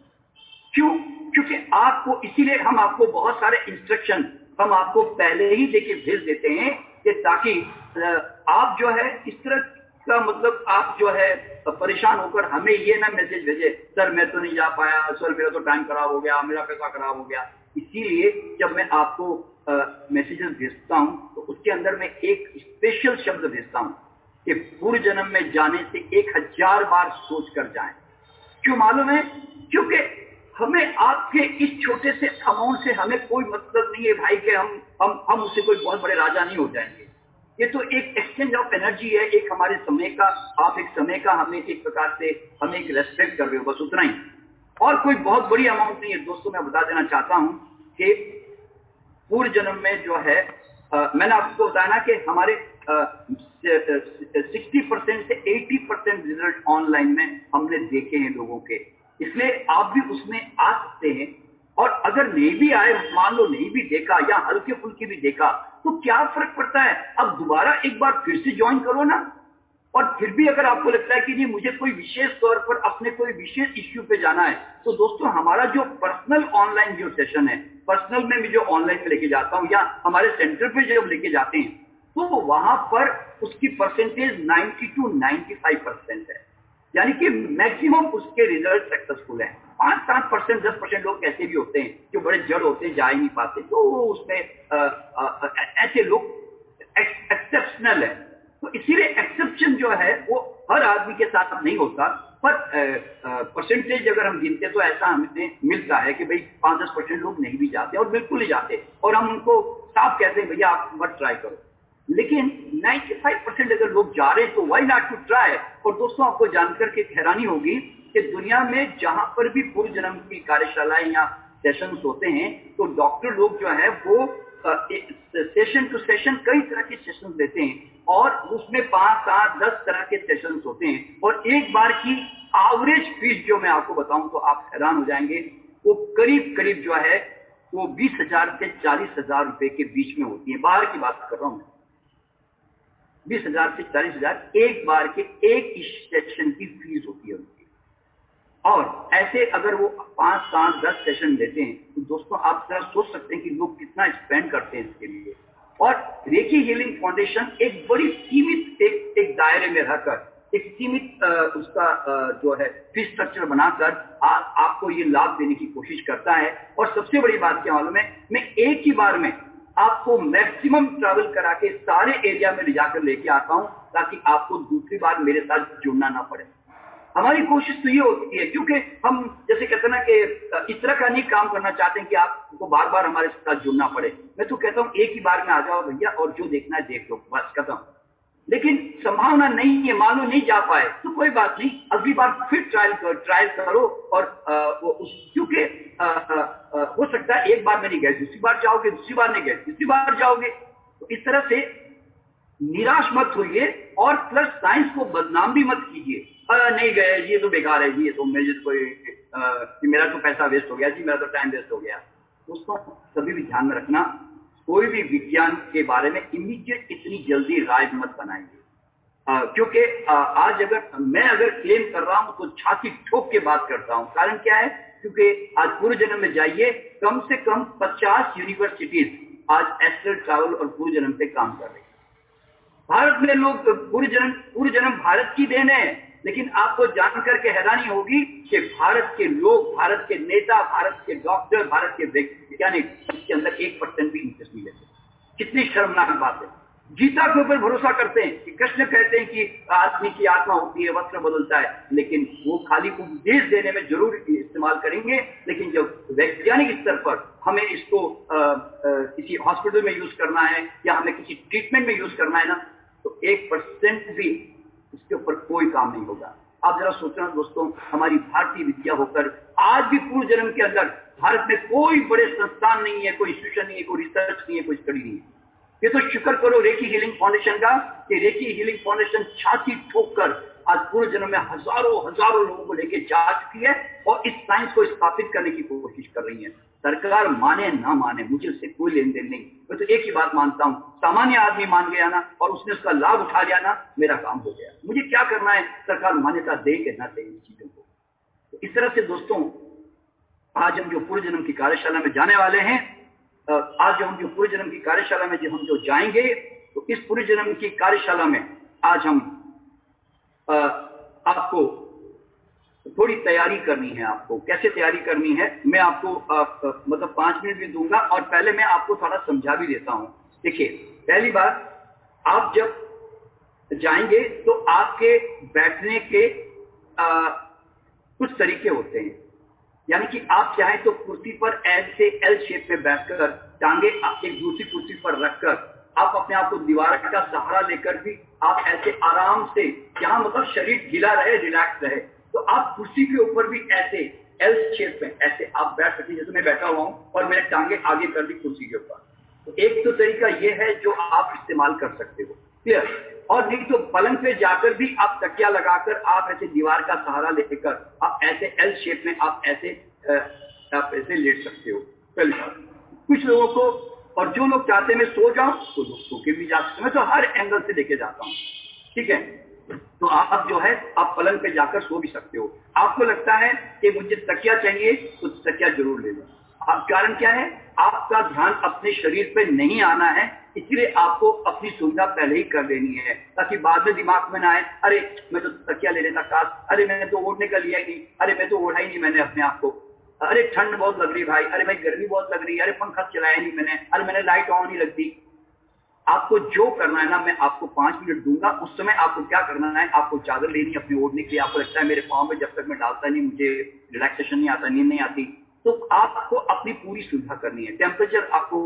क्यों? क्योंकि आपको, इसीलिए हम आपको बहुत सारे इंस्ट्रक्शन हम आपको पहले ही देके भेज देते हैं, कि ताकि आप जो है इस तरह का, मतलब आप जो है परेशान होकर हमें ये ना मैसेज भेजे, सर मैं तो नहीं जा पाया, सर मेरा तो टाइम खराब हो गया, मेरा पैसा खराब हो गया। इसीलिए जब मैं आपको मैसेजेस भेजता हूं, तो उसके अंदर मैं एक स्पेशल शब्द भेजता हूं कि पूर्व जन्म में जाने से 1000 बार सोच कर जाएं। क्यों मालूम है? क्योंकि हमें आपके इस छोटे से अमाउंट से हमें कोई मतलब नहीं है भाई, कि हम उससे कोई बहुत बड़े राजा नहीं हो जाएंगे। ये तो एक एक्सचेंज ऑफ एनर्जी है, एक हमारे समय का, आप एक समय का हमें एक प्रकार से हमें एक रेस्पेक्ट कर रहे हो, बस उतना ही, और कोई बहुत बड़ी अमाउंट नहीं है। दोस्तों, मैं बता देना चाहता हूं कि पूर्व जन्म में जो है, मैंने आपको बताया ना कि हमारे 60% से 80% रिजल्ट ऑनलाइन में हमने देखे हैं लोगों के, इसलिए आप भी उसमें आ सकते हैं। और अगर नहीं भी आए, मान लो नहीं भी देखा या हल्के फुल्के भी देखा, तो क्या फर्क पड़ता है? अब दोबारा एक बार फिर से ज्वाइन करो ना। और फिर भी अगर आपको लगता है कि नहीं, मुझे कोई विशेष तौर पर अपने कोई विशेष इश्यू पे जाना है, तो दोस्तों हमारा जो पर्सनल ऑनलाइन जो सेशन है, पर्सनल में भी जो ऑनलाइन में लेके जाता हूं, या हमारे सेंटर पे जब लेके जाते हैं, तो वहां पर उसकी परसेंटेज 90 to 95% है, यानी कि मैक्सिमम उसके रिजल्ट सक्सेसफुल है। 5-7%, 10% लोग ऐसे भी होते हैं जो बड़े जड़ होते हैं, जा ही नहीं पाते, तो उसमें ऐसे लोग एक्सेप्शनल है। तो इसीलिए एक्सेप्शन जो है वो हर आदमी के साथ नहीं होता, पर परसेंटेज अगर हम गिनते तो ऐसा हमें मिलता है कि भाई 5-10% लोग नहीं भी जाते, और बिल्कुल नहीं जाते, और हम उनको साफ कहते हैं भैया आप मत ट्राई करो। लेकिन 95% अगर लोग जा रहे हैं तो व्हाई नॉट टू ट्राई। और दोस्तों, आपको जानकर के हैरानी होगी कि दुनिया में जहां पर भी पूर्व जन्म की कार्यशालाएं या सेशंस होते हैं, तो डॉक्टर लोग जो है वो सेशन टू सेशन कई तरह के सेशन देते हैं, और उसमें 5-7-10 तरह के सेशंस होते हैं, और एक बार की एवरेज फीस जो मैं आपको बताऊं तो आप हैरान हो जाएंगे, वो करीब करीब जो है वो 20,000 से 40,000 रुपए के बीच में होती है। बाहर की बात कर रहा हूं मैं, 20,000 से 40,000 एक बार के एक सेशन की फीस होती है उनकी। और ऐसे अगर वो 5-7-10 सेशन लेते हैं, तो दोस्तों आप जरा सोच सकते हैं कि लोग कितना स्पेंड करते हैं इसके लिए। और रेकी हीलिंग फाउंडेशन एक बड़ी सीमित एक दायरे में रहकर एक सीमित उसका जो है फीस स्ट्रक्चर बनाकर आपको ये लाभ देने की कोशिश करता है। और सबसे बड़ी बात क्या मालूम है, मैं एक ही बार में आपको मैक्सिमम ट्रैवल करा के सारे एरिया में ले जाकर लेके आता हूं, ताकि आपको दूसरी बार मेरे साथ जुड़ना ना पड़े। हमारी कोशिश तो ये होती है, क्योंकि हम जैसे कहते हैं ना कि इस तरह का नहीं काम करना चाहते हैं कि आपको बार बार हमारे साथ जुड़ना पड़े। मैं तो कहता हूं एक ही बार में आ जाओ भैया, और जो देखना है देख लो, बस खत्म। लेकिन संभावना नहीं है, मान लो नहीं जा पाए तो कोई बात नहीं, अगली बार फिर ट्रायल करो। और क्योंकि हो सकता है एक बार में नहीं गए, दूसरी बार जाओगे, दूसरी बार नहीं गए, तीसरी बार जाओगे। तो इस तरह से निराश मत होइए और प्लस साइंस को बदनाम भी मत कीजिए। नहीं गए जी, ये तो बेकार है जी, ये तो मुझे कोई मेरा तो पैसा वेस्ट हो गया जी, मेरा तो टाइम वेस्ट हो गया। दोस्तों कभी भी ध्यान में रखना, कोई भी विज्ञान के बारे में इमीडिएट इतनी जल्दी राय मत बनाइए। क्योंकि आज अगर क्लेम कर रहा हूं तो छाती ठोक के बात करता हूं। कारण क्या है? क्योंकि आज पूर्व जन्म में जाइए, कम से कम 50 यूनिवर्सिटीज आज एस्ट्रल ट्रैवल और पूर्व जन्म पे काम कर रही है। भारत में लोग पूर्व जन्म भारत की देन है, लेकिन आपको जानकर के हैरानी होगी कि भारत के लोग, भारत के नेता, भारत के डॉक्टर, भारत के वैज्ञानिक इसके अंदर 1% भी इंटरेस्ट नहीं लेते। कितनी शर्मनाक बात है। गीता के ऊपर भरोसा करते हैं कि कृष्ण कहते हैं कि आदमी की आत्मा होती है, वस्त्र बदलता है, लेकिन वो खाली उपदेश देने में जरूर इस्तेमाल करेंगे। लेकिन जब वैज्ञानिक स्तर पर हमें इसको किसी हॉस्पिटल में यूज करना है या हमें किसी ट्रीटमेंट में यूज करना है ना, तो 1% भी इसके ऊपर कोई काम नहीं होगा। आप जरा सोचना दोस्तों, हमारी भारतीय विद्या होकर आज भी पूर्व जन्म के अंदर भारत में कोई बड़े संस्थान नहीं है, कोई इंस्टीट्यूशन नहीं है, कोई रिसर्च नहीं है, कोई स्टडी नहीं है। ये तो शुक्र करो रेकी हीलिंग फाउंडेशन का कि रेकी हीलिंग फाउंडेशन छाती ठोक कर आज पूर्व जन्म में हजारों लोगों को लेके जा चुकी है और इस साइंस को स्थापित करने की कोशिश कर रही है। सरकार माने ना माने, मुझे उससे कोई लेन देन नहीं। मैं तो एक ही बात मानता हूं, सामान्य आदमी मान गया ना और उसने उसका लाभ उठा लिया ना, मेरा काम हो गया। मुझे क्या करना है, सरकार मान्यता दे के ना दे इन चीजों को। तो इस तरह से दोस्तों, आज हम जो पूर्व जन्म की कार्यशाला में जाने वाले हैं, आज हम जो पूर्व जन्म की कार्यशाला में जो जाएंगे, तो इस पूर्व जन्म की कार्यशाला में आज हम आपको थोड़ी तैयारी करनी है। आपको कैसे तैयारी करनी है, मैं आपको मतलब 5 मिनट भी दूंगा और पहले मैं आपको थोड़ा समझा भी देता हूं। देखिए, पहली बात, आप जब जाएंगे तो आपके बैठने के कुछ तरीके होते हैं। यानी कि आप चाहें तो कुर्सी पर ऐसे एल शेप में बैठकर टांगे एक दूसरी कुर्सी पर रखकर आप अपने आप को दीवार का सहारा लेकर भी आप ऐसे आराम से, जहां मतलब शरीर ढीला रहे, रिलैक्स रहे, तो आप कुर्सी के ऊपर भी ऐसे एल शेप में ऐसे आप बैठ सकते हैं। जैसे मैं बैठा हुआ हूं और मैंने टांगे आगे कर दी कुर्सी के ऊपर। तो एक तो तरीका यह है जो आप इस्तेमाल कर सकते हो, क्लियर। और नहीं तो पलंग पे जाकर भी आप तकिया लगाकर आप ऐसे दीवार का सहारा लेकर आप ऐसे एल शेप में आप ऐसे लेट सकते हो। कुछ लोगों को, और जो लोग चाहते हैं मैं सो जाऊं तो लोग सो के भी जा सकते हैं। मैं तो हर एंगल से लेके जाता हूं, ठीक है। तो आप जो है आप पलंग पे जाकर सो भी सकते हो। आपको लगता है कि मुझे तकिया चाहिए तो तकिया जरूर ले लो। अब कारण क्या है, आपका ध्यान अपने शरीर पे नहीं आना है, इसलिए आपको अपनी सुविधा पहले ही कर देनी है, ताकि बाद में दिमाग में ना आए, अरे मैं तो तकिया ले लेता काश, अरे मैंने तो ओढ़ने का लिया ही नहीं, अरे मैं तो ओढ़ा ही नहीं मैंने अपने आप को, अरे ठंड बहुत लग रही भाई, अरे भाई गर्मी बहुत लग रही है, अरे पंखा चलाया नहीं मैंने, अरे मैंने लाइट ऑन नहीं लगती। आपको जो करना है ना, मैं आपको 5 मिनट दूंगा। उस समय आपको क्या करना है, आपको चादर लेनी है अपनी ओढ़ने के लिए। आपको लगता है मेरे पाँव में जब तक मैं डालता नहीं मुझे रिलैक्सेशन नहीं आता, नींद नहीं आती, तो आपको अपनी पूरी सुविधा करनी है। टेम्परेचर आपको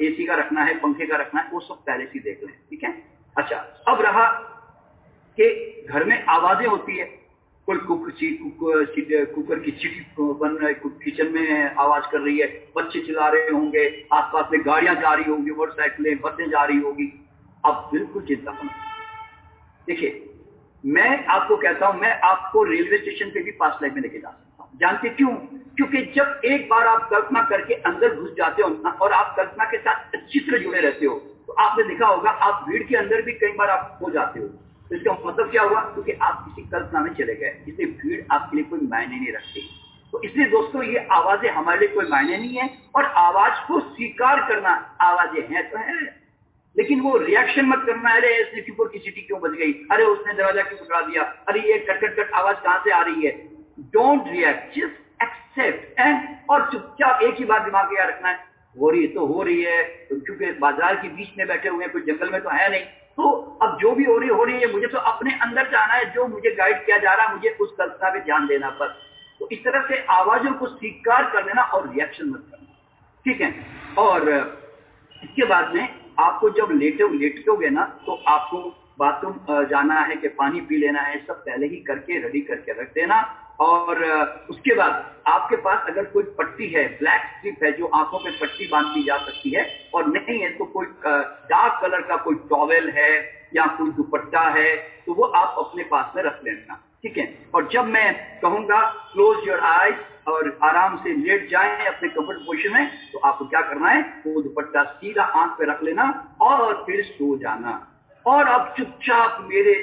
एसी का रखना है, पंखे का रखना है, वो सब पहले से देख लें, ठीक है। अच्छा, अब रहा कि घर में आवाजें होती है, कोई कुकर की सीटी बन रहा है, किचन में आवाज कर रही है, बच्चे चिल्ला रहे होंगे, आसपास में गाड़ियां जा रही होंगी, मोटरसाइकिलें, बसें जा रही होगी। आप बिल्कुल चिंता मत। देखिए, मैं आपको कहता हूं, मैं आपको रेलवे स्टेशन पे भी पास लाइफ में लेके जा सकता हूं। जानते क्यों? क्योंकि जब एक बार आप कल्पना करके अंदर घुस जाते हो ना, और आप कल्पना के साथ अच्छी तरह जुड़े रहते हो, तो आपने देखा होगा आप भीड़ के अंदर भी कई बार आप हो जाते हो। तो इसका मतलब क्या हुआ? क्योंकि आप किसी कल्पना में चले गए, इसलिए भीड़ आपके लिए कोई मायने नहीं रखती। तो इसलिए दोस्तों, ये आवाजें हमारे लिए कोई मायने नहीं है, और आवाज को स्वीकार करना, आवाजें हैं तो है, लेकिन वो रिएक्शन मत करना है, अरे सिटीपुर की सिटी क्यों बज गई, अरे उसने दरवाजा क्यों उठा दिया, अरे ये कट कट कट आवाज कहां से आ रही है। Don't react, just accept and, और चुपचाप एक ही बात दिमाग में रखना है, हो रही है तो हो रही है, क्योंकि बाजार के बीच में बैठे हुए हैं, कोई जंगल में तो है नहीं। तो अब जो भी हो रही है, मुझे तो अपने अंदर जाना है, जो मुझे गाइड किया जा रहा है, मुझे उस कल्पना पे ध्यान देना। पर तो इस तरह से आवाजों को स्वीकार कर लेना और रिएक्शन मत करना, ठीक है। और इसके बाद में आपको जब लेटोगे ना, तो आपको बाथरूम जाना है कि पानी पी लेना है, सब पहले ही करके रेडी करके रख देना। और उसके बाद आपके पास अगर कोई पट्टी है, ब्लैक स्ट्रिप है जो आंखों पे पट्टी बांध दी जा सकती है, और नहीं है तो कोई डार्क कलर का कोई टॉवेल है या कोई दुपट्टा है, तो वो आप अपने पास में रख लेना, ठीक है। और जब मैं कहूंगा क्लोज योर आईज और आराम से लेट जाएं अपने कंफर्ट पोजीशन में, तो आपको क्या करना है, वो दुपट्टा सीधा आंख पे रख लेना और फिर सो जाना। और अब चुपचाप मेरे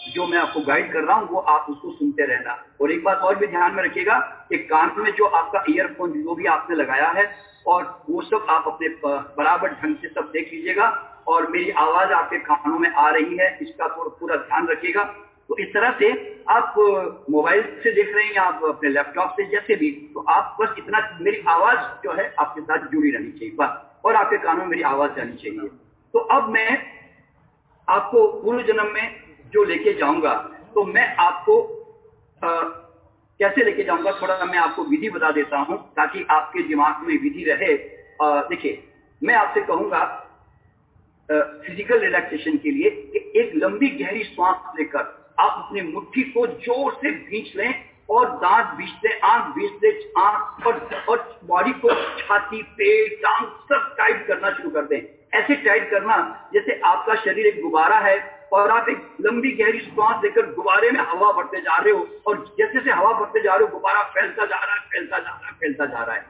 जो मैं आपको गाइड कर रहा हूं वो आप उसको सुनते रहना। और एक बात और भी ध्यान में रखिएगा कि कान में जो आपका ईयरफोन जो भी आपने लगाया है, और वो सब आप अपने बराबर ढंग से सब देख लीजिएगा, और मेरी आवाज आपके कानों में आ रही है इसका पूरा ध्यान रखिएगा। तो इस तरह से आप मोबाइल से देख रहे हैं या आप अपने लैपटॉप से, जैसे भी, तो आप बस इतना, मेरी आवाज जो है आपके साथ जुड़ी रहनी चाहिए बस, और आपके कानों में मेरी आवाज जानी चाहिए। तो अब मैं आपको पूर्व जन्म में जो लेके जाऊंगा, तो मैं आपको कैसे लेके जाऊंगा, थोड़ा मैं आपको विधि बता देता हूं ताकि आपके दिमाग में विधि रहे। देखिए, मैं आपसे कहूंगा फिजिकल रिलैक्सेशन के लिए कि एक लंबी गहरी सांस लेकर आप अपनी मुट्ठी को जोर से खींच लें और दांत बीच लें, आंख बीच लें, आंख और बॉडी को छाती, पेट, टांग सब टाइट करना शुरू कर दें। ऐसे टाइट करना जैसे आपका शरीर एक गुब्बारा है और आप एक लंबी गहरी सांस लेकर गुब्बारे में हवा भरते जा रहे हो, और जैसे जैसे हवा भरते जा रहे हो गुब्बारा फैलता जा रहा है, फैलता जा रहा है, फैलता जा रहा है।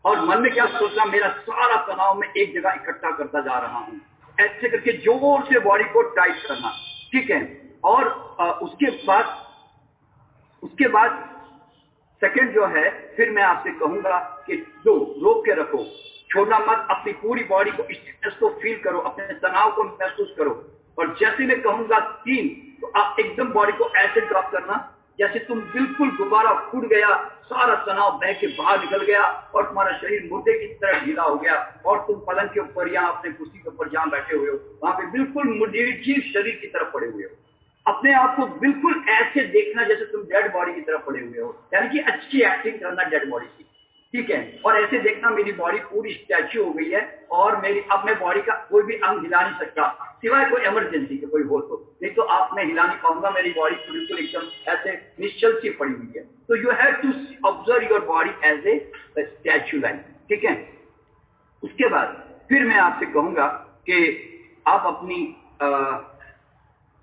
और मन में क्या सोचना, मेरा सारा तनाव मैं एक जगह इकट्ठा करता जा रहा हूं। ऐसे करके जोर से बॉडी को टाइट करना, ठीक है। और उसके बाद सेकंड जो है, फिर मैं आपसे कहूंगा कि रोक के रखो, छोड़ना मत, अपनी पूरी बॉडी को, स्ट्रेस को फील करो, अपने तनाव को महसूस करो। और जैसे मैं कहूंगा 3, तो आप एकदम बॉडी को ऐसे ड्रॉप करना जैसे तुम बिल्कुल गुब्बारा फूट गया, सारा तनाव बह के बाहर निकल गया और तुम्हारा शरीर मुर्दे की तरह ढीला हो गया, और तुम पलंग के ऊपर या अपने कुर्सी के ऊपर जहां बैठे हुए हो वहां पे बिल्कुल निर्जीव शरीर की तरफ पड़े हुए हो। अपने आप को बिल्कुल ऐसे देखना जैसे तुम डेड बॉडी की तरफ पड़े हुए हो, यानी कि अच्छी एक्टिंग करना डेड बॉडी की, ठीक है। और ऐसे देखना मेरी बॉडी पूरी स्टैच्यू हो गई है और अब मैं बॉडी का कोई भी अंग हिला नहीं सकता, सिवाय कोई इमरजेंसी के कोई हो तो, नहीं तो आप मैं हिला नहीं पाऊंगा, मेरी बॉडी बिल्कुल एकदम ऐसे निश्चल सी पड़ी हुई है। तो you have to observe your body as a statue line, ठीक है। उसके बाद फिर मैं आपसे कहूंगा कि आप अपनी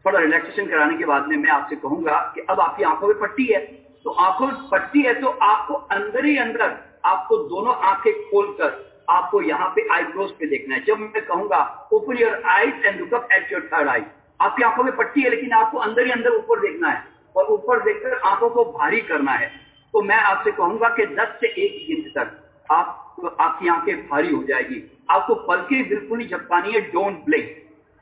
थोड़ा रिलैक्सेशन कराने के बाद में मैं आपसे कहूंगा कि अब आपकी आंखों में पट्टी है, तो आंखों में पट्टी है तो आपको अंदर ही अंदर आपको दोनों आंखें खोलकर आपको यहाँ पे आईब्रोज पे देखना है। जब मैं कहूंगा open your eyes and look up at your third eye, आपकी आंखों में पट्टी है लेकिन आपको अंदर ही अंदर ऊपर देखना है और ऊपर देखकर आंखों को भारी करना है। तो मैं आपसे कहूंगा कि 10 से 1 गिनती तक आपकी आंखें भारी हो जाएगी, आपको पलकें बिल्कुल नहीं झपकानी है, डोंट ब्लिंक,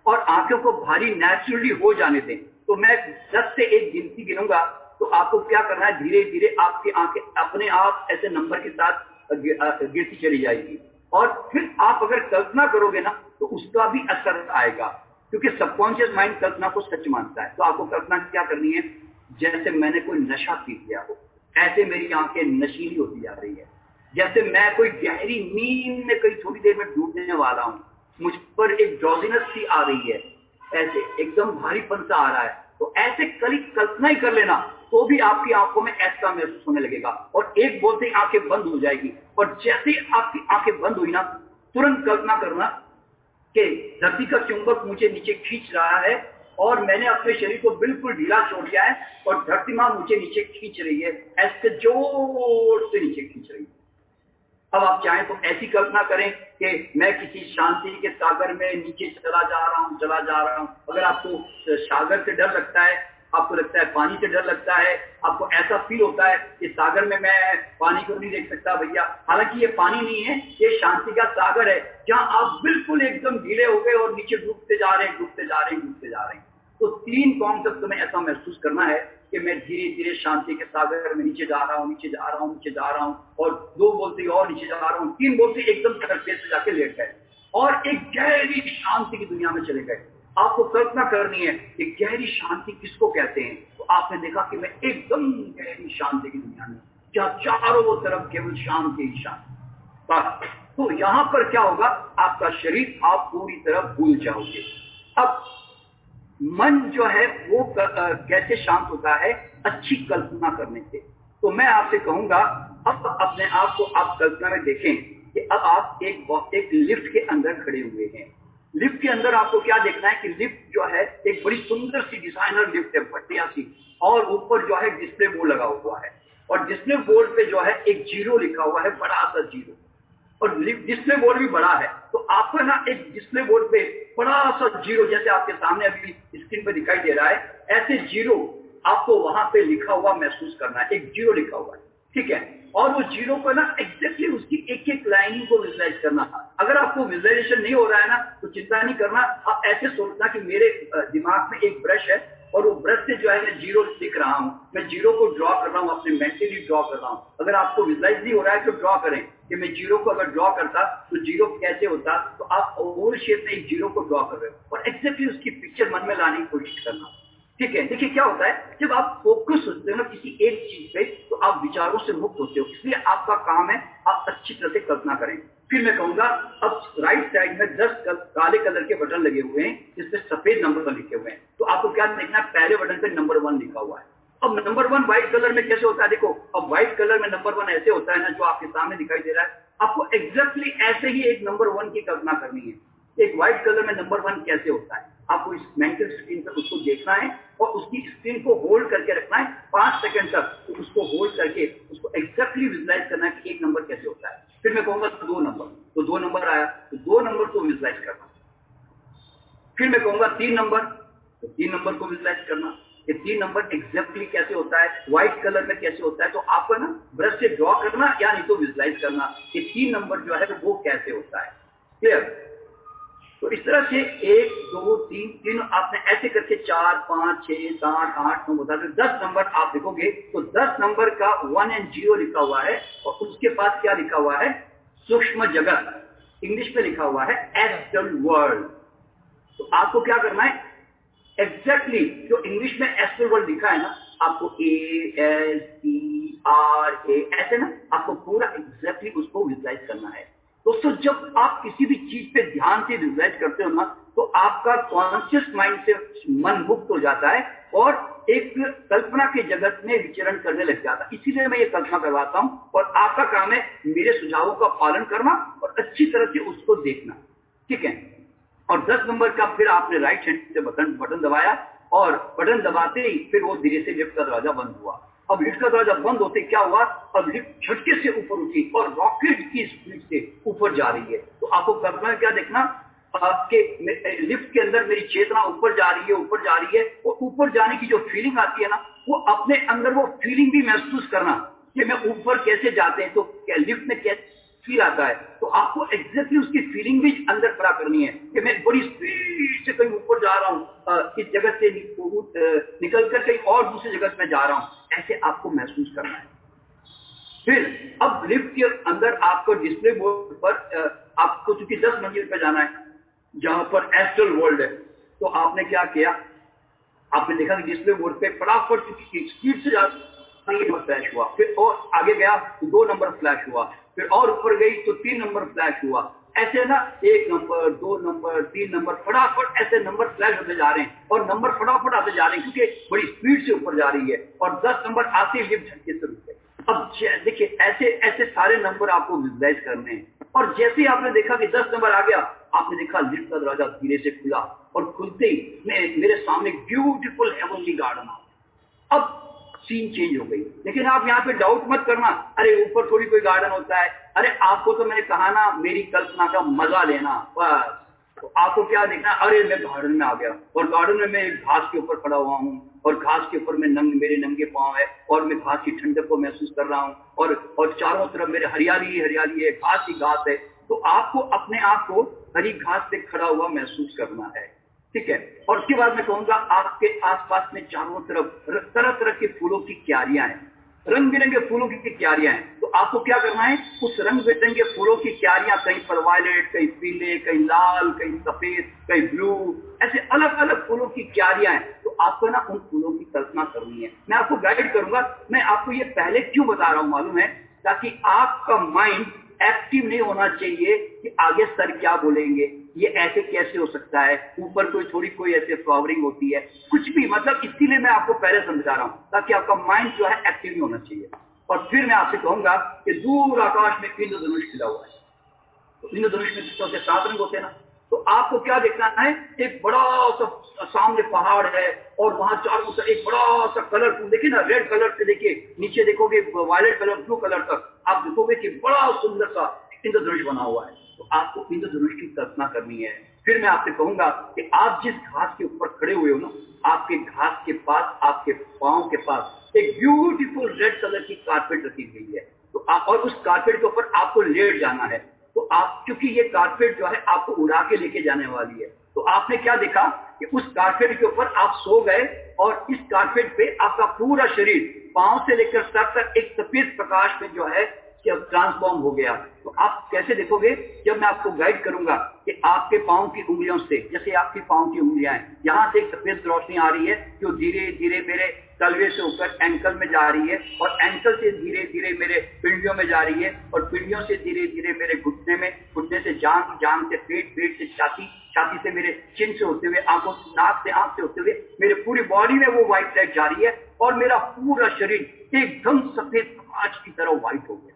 और आंखों को भारी नेचुरली हो जाने दें। तो मैं 10 से 1 गिनती गिनूंगा, तो आपको क्या करना है, धीरे धीरे आपकी आंखें अपने आप ऐसे नंबर के साथ गिरती चली जाएगी। और फिर आप अगर कल्पना करोगे ना तो उसका भी असर आएगा, क्योंकि सबकॉन्शियस माइंड कल्पना को सच मानता है। तो आपको कल्पना क्या करनी है, जैसे मैंने कोई नशा पी लिया हो, ऐसे मेरी आंखें नशीली होती जा रही है, जैसे मैं कोई गहरी नींद में कहीं थोड़ी देर में डूबने वाला हूं, मुझ पर एक ड्रॉजीनेस सी आ रही है, ऐसे एकदम भारीपन सा आ रहा है। तो ऐसे कल्पना ही कर लेना, तो भी आपकी आंखों में ऐसा महसूस होने लगेगा और एक बोलते ही आंखें बंद हो जाएगी। और जैसे ही आपकी आंखें बंद हुई ना, तुरंत कल्पना करना कि धरती का चुंबक मुझे नीचे खींच रहा है और मैंने अपने शरीर को बिल्कुल ढीला छोड़ दिया है और धरती मां मुझे नीचे खींच रही है, ऐसे जोर से नीचे खींच रही है। अब आप चाहें तो ऐसी कल्पना करें कि मैं किसी शांति के सागर में नीचे चला जा रहा हूं। अगर आपको सागर से डर लगता है, आपको लगता है पानी से डर लगता है, आपको ऐसा फील होता है कि सागर में मैं पानी को नहीं देख सकता भैया, हालांकि ये पानी नहीं है, ये शांति का सागर है जहां आप बिल्कुल एकदम ढीले हो गए और नीचे डूबते जा रहे हैं। तो 3 कॉन्सेप्ट तुम्हें ऐसा महसूस करना है कि मैं धीरे धीरे शांति के सागर में नीचे जा रहा हूं, और 2 बोलते और नीचे जा रहा हूं, 3 बोलते एकदम सरफेस पे जाके लेट गए और एक गहरी शांति की दुनिया में चले गए। आपको कल्पना करनी है कि गहरी शांति किसको कहते हैं। तो आपने देखा कि मैं एकदम गहरी शांति की दुनिया में, जहां चारों तरफ केवल शांति ही शांति। तो यहां पर क्या होगा, आपका शरीर आप पूरी तरह भूल जाओगे। अब मन जो है वो कैसे शांत होता है, अच्छी कल्पना करने से। तो मैं आपसे कहूंगा, अब अपने आप को आप कल्पना में देखें कि अब आप एक लिफ्ट के अंदर खड़े हुए हैं। लिफ्ट के अंदर आपको क्या देखना है कि लिफ्ट जो है एक बड़ी सुंदर सी डिजाइनर लिफ्ट है, बढ़िया सी, और ऊपर जो है डिस्प्ले बोर्ड लगा हुआ है, और डिस्प्ले बोर्ड पे जो है एक 0 लिखा हुआ है, बड़ा सा 0, और डिस्प्ले बोर्ड भी बड़ा है। तो आपको ना एक डिस्प्ले बोर्ड पे बड़ा सा 0, जैसे आपके सामने अभी स्क्रीन पे दिखाई दे रहा है, ऐसे 0 आपको वहां पे लिखा हुआ महसूस करना है, एक 0 लिखा हुआ है, ठीक है। और वो 0 को ना एग्जैक्टली उसकी एक एक लाइन को विजुलाइज करना। अगर आपको विजुलाइजेशन नहीं हो रहा है ना, तो चिंता नहीं करना, आप ऐसे सोचना कि मेरे दिमाग में एक ब्रश है और वो ब्रश से जो है मैं 0 लिख रहा हूँ, मैं 0 को ड्रॉ कर रहा हूँ, अपने मेंटली ड्रॉ कर रहा हूँ। अगर आपको विजुलाइज नहीं हो रहा है तो ड्रॉ करें कि मैं 0 को अगर ड्रॉ करता तो 0 कैसे होता, तो आप ओवल शेप में एक 0 को ड्रॉ कर रहे हो और एग्जैक्टली उसकी पिक्चर मन में लाने की कोशिश करना, ठीक है। देखिए क्या होता है, जब आप फोकस होते हो ना किसी एक चीज पे, तो आप विचारों से मुक्त होते हो। इसलिए आपका काम है आप अच्छी तरह से कल्पना करें। फिर मैं कहूंगा, अब राइट साइड में 10 काले कलर के बटन लगे हुए हैं जिसपे सफेद नंबर लिखे हुए हैं। तो आपको क्या देखना है, पहले बटन पे नंबर 1 लिखा हुआ है। अब नंबर 1 व्हाइट कलर में कैसे होता है, देखो अब व्हाइट कलर में नंबर 1 ऐसे होता है ना, जो आपके सामने दिखाई दे रहा है। आपको एग्जैक्टली ऐसे ही एक नंबर 1 की कल्पना करनी है। एक व्हाइट कलर में नंबर 1 कैसे होता है, आपको इस मेंटल स्क्रीन पर उसको देखना है और उसकी स्क्रीन को होल्ड करके रखना है 5 सेकंड तक। तो उसको होल्ड करके उसको एग्जैक्टली विजुलाइज करना है कि एक नंबर कैसे होता है। फिर मैं कहूंगा 2 नंबर, तो 2 नंबर आया, तो 2 नंबर को विजुलाइज करना। फिर मैं कहूंगा 3 नंबर, तो 3 नंबर को विजुलाइज करना। ये 3 नंबर एग्जैक्टली कैसे होता है, व्हाइट कलर में कैसे होता है, तो आपको ना ब्रश से ड्रॉ करना या नहीं तो विजुलाइज करना कि 3 नंबर जो है वो कैसे होता है। क्लियर। तो इस तरह से 1 2 3 3 आपने ऐसे करके 4 5 6 7 8 9 बता, 10 नंबर आप देखोगे तो 10 नंबर का 1 और 0 लिखा हुआ है और उसके पास क्या लिखा हुआ है, सूक्ष्म जगत, इंग्लिश में लिखा हुआ है एस्ट्रल वर्ल्ड। तो आपको क्या करना है, एग्जैक्टली जो इंग्लिश में एस्ट्रल वर्ल्ड लिखा है ना, आपको ASTRA ऐसे ना आपको पूरा एग्जैक्टली उसको विजुलाइज करना है। दोस्तों, जब आप किसी भी चीज पे ध्यान से विजुलाइज करते हो ना, तो आपका कॉन्शियस माइंड से मन मुक्त हो जाता है और एक कल्पना के जगत में विचरण करने लग जाता है। इसीलिए मैं ये कल्पना करवाता हूँ और आपका काम है मेरे सुझावों का पालन करना और अच्छी तरह से उसको देखना, ठीक है। और 10 नंबर का फिर आपने राइट हैंड से बटन दबाया और बटन दबाते ही फिर वो धीरे से लिफ्ट का दरवाजा बंद हुआ। अब लिफ्ट का दरवाजा बंद होते क्या हुआ, अब लिफ्ट झटके से ऊपर उठी और रॉकेट की स्पीड से ऊपर जा रही है। तो आपको कल्पना क्या देखना, आपके लिफ्ट के अंदर मेरी चेतना ऊपर जा रही है, ऊपर जा रही है, और ऊपर जाने की जो फीलिंग आती है ना, वो अपने अंदर वो फीलिंग भी महसूस करना कि मैं ऊपर कैसे जाते हैं, तो लिफ्ट में कैसे फील आता है। तो आपको एग्जैक्टली उसकी फीलिंग भी अंदर खड़ा करनी है कि मैं बड़ी स्पीड से कहीं ऊपर जा रहा हूँ, इस जगत से निकल कर कहीं और दूसरे जगत में जा रहा हूँ, ऐसे आपको महसूस करना है। फिर अब लिफ्ट के अंदर आपको डिस्प्ले बोर्ड पर आपको चूंकि 10 मंजिल पे जाना है जहां पर एस्ट्रल वर्ल्ड है, तो आपने क्या किया, आपने देखा कि डिस्प्ले बोर्ड पे फटाफट स्पीड से फ्लैश हुआ, फिर और आगे गया तो 2 नंबर फ्लैश हुआ, फिर और ऊपर गई तो 3 नंबर फ्लैश हुआ। ऐसे ना 1 नंबर 2 नंबर 3 नंबर फटाफट ऐसे नंबर फ्लैश होते जा रहे हैं और नंबर फटाफट आते जा रहे हैं क्योंकि बड़ी स्पीड से ऊपर जा रही है और 10 नंबर आते ही लिफ्ट झटके से रुक गए। अब देखिए ऐसे ऐसे सारे नंबर आपको विजुलाइज करने हैं और जैसे ही आपने देखा कि 10 नंबर आ गया, आपने देखा लिफ्ट का दरवाजा धीरे से खुला और खुलते ही मेरे सामने ब्यूटीफुल हेवनली गार्डन आ गया। अब सीन चेंज हो गई। लेकिन आप यहाँ पे डाउट मत करना, अरे ऊपर थोड़ी कोई गार्डन होता है, अरे आपको तो मैंने कहा ना मेरी कल्पना का मजा लेना बस। तो आपको क्या देखना, अरे मैं गार्डन में आ गया और गार्डन में मैं एक घास के ऊपर खड़ा हुआ हूँ और घास के ऊपर मेरे नंगे पांव है और मैं घास की ठंडक को महसूस कर रहा हूँ और चारों तरफ मेरे हरियाली ही हरियाली है, घास ही घास है। तो आपको अपने आप को हरी घास पे खड़ा हुआ महसूस करना है, ठीक है। और उसके बाद मैं कहूंगा आपके आसपास में चारों तरफ तरह तरह के फूलों की क्यारियां हैं, रंग बिरंगे फूलों की क्यारियां हैं। तो आपको क्या करना है, उस रंग बिरंगे फूलों की क्यारियां, कहीं पर वायलेट, कहीं पीले, कहीं लाल, कहीं सफेद, कहीं ब्लू, ऐसे अलग अलग फूलों की क्यारियां हैं। तो आपको ना उन फूलों की कल्पना करनी है। मैं आपको गाइड करूंगा। मैं आपको ये पहले क्यों बता रहा हूं मालूम है, ताकि आपका माइंड एक्टिव नहीं होना चाहिए कि आगे सर क्या बोलेंगे, ये ऐसे कैसे हो सकता है, ऊपर कोई ऐसे फ्लावरिंग होती है, कुछ भी, मतलब इसीलिए मैं आपको पहले समझा रहा हूं ताकि आपका माइंड जो है एक्टिव नहीं होना चाहिए। और फिर मैं आपसे कहूंगा कि दूर आकाश में इंद्रधनुष खिला हुआ है। तो इंद्रधनुष में सबसे 7 रंग होते हैं ना, तो आपको क्या देखना है, एक बड़ा सा सामने पहाड़ है और वहां चारों तरफ एक बड़ा सा कलरफुल, देखिए ना, रेड कलर से देखिए नीचे देखोगे वायलेट कलर, ब्लू कलर तक आप देखोगे कि बड़ा सुंदर सा इंद्रधनुष बना हुआ है। तो आपको इंद्रधनुष की कल्पना करनी है। फिर मैं आपसे कहूंगा कि आप जिस घास के ऊपर खड़े हुए हो ना, आपके घास के पास, आपके पांव के पास एक ब्यूटीफुल रेड कलर की कारपेट रखी गई है। तो आप, और उस कारपेट के ऊपर आपको लेट जाना है। तो आप, क्योंकि ये कारपेट जो है आपको उड़ा के लेके जाने वाली है, तो आपने क्या देखा कि उस कारपेट के ऊपर आप सो गए और इस कारपेट पे आपका पूरा शरीर पांव से लेकर सर तक एक सफेद प्रकाश में जो है ट्रांसफॉर्म हो गया। तो आप कैसे देखोगे, जब मैं आपको गाइड करूंगा कि आपके पांव की उंगलियों से, जैसे आपकी पांव की उंगलियां हैं, यहां से एक सफेद रोशनी आ रही है जो धीरे धीरे मेरे तलवे से ऊपर एंकल में जा रही है और एंकल से धीरे धीरे मेरे पिंडियों में जा रही है और पिंडियों से धीरे धीरे मेरे घुटने में, घुटने से जांघ, जांघ से पेट, पेट से छाती, छाती से मेरे चिन से होते हुए आंखों, नाक से आंख से होते हुए मेरे पूरी बॉडी में वो व्हाइट लाइट जा रही है और मेरा पूरा शरीर एकदम सफेद कांच की तरह व्हाइट हो गया।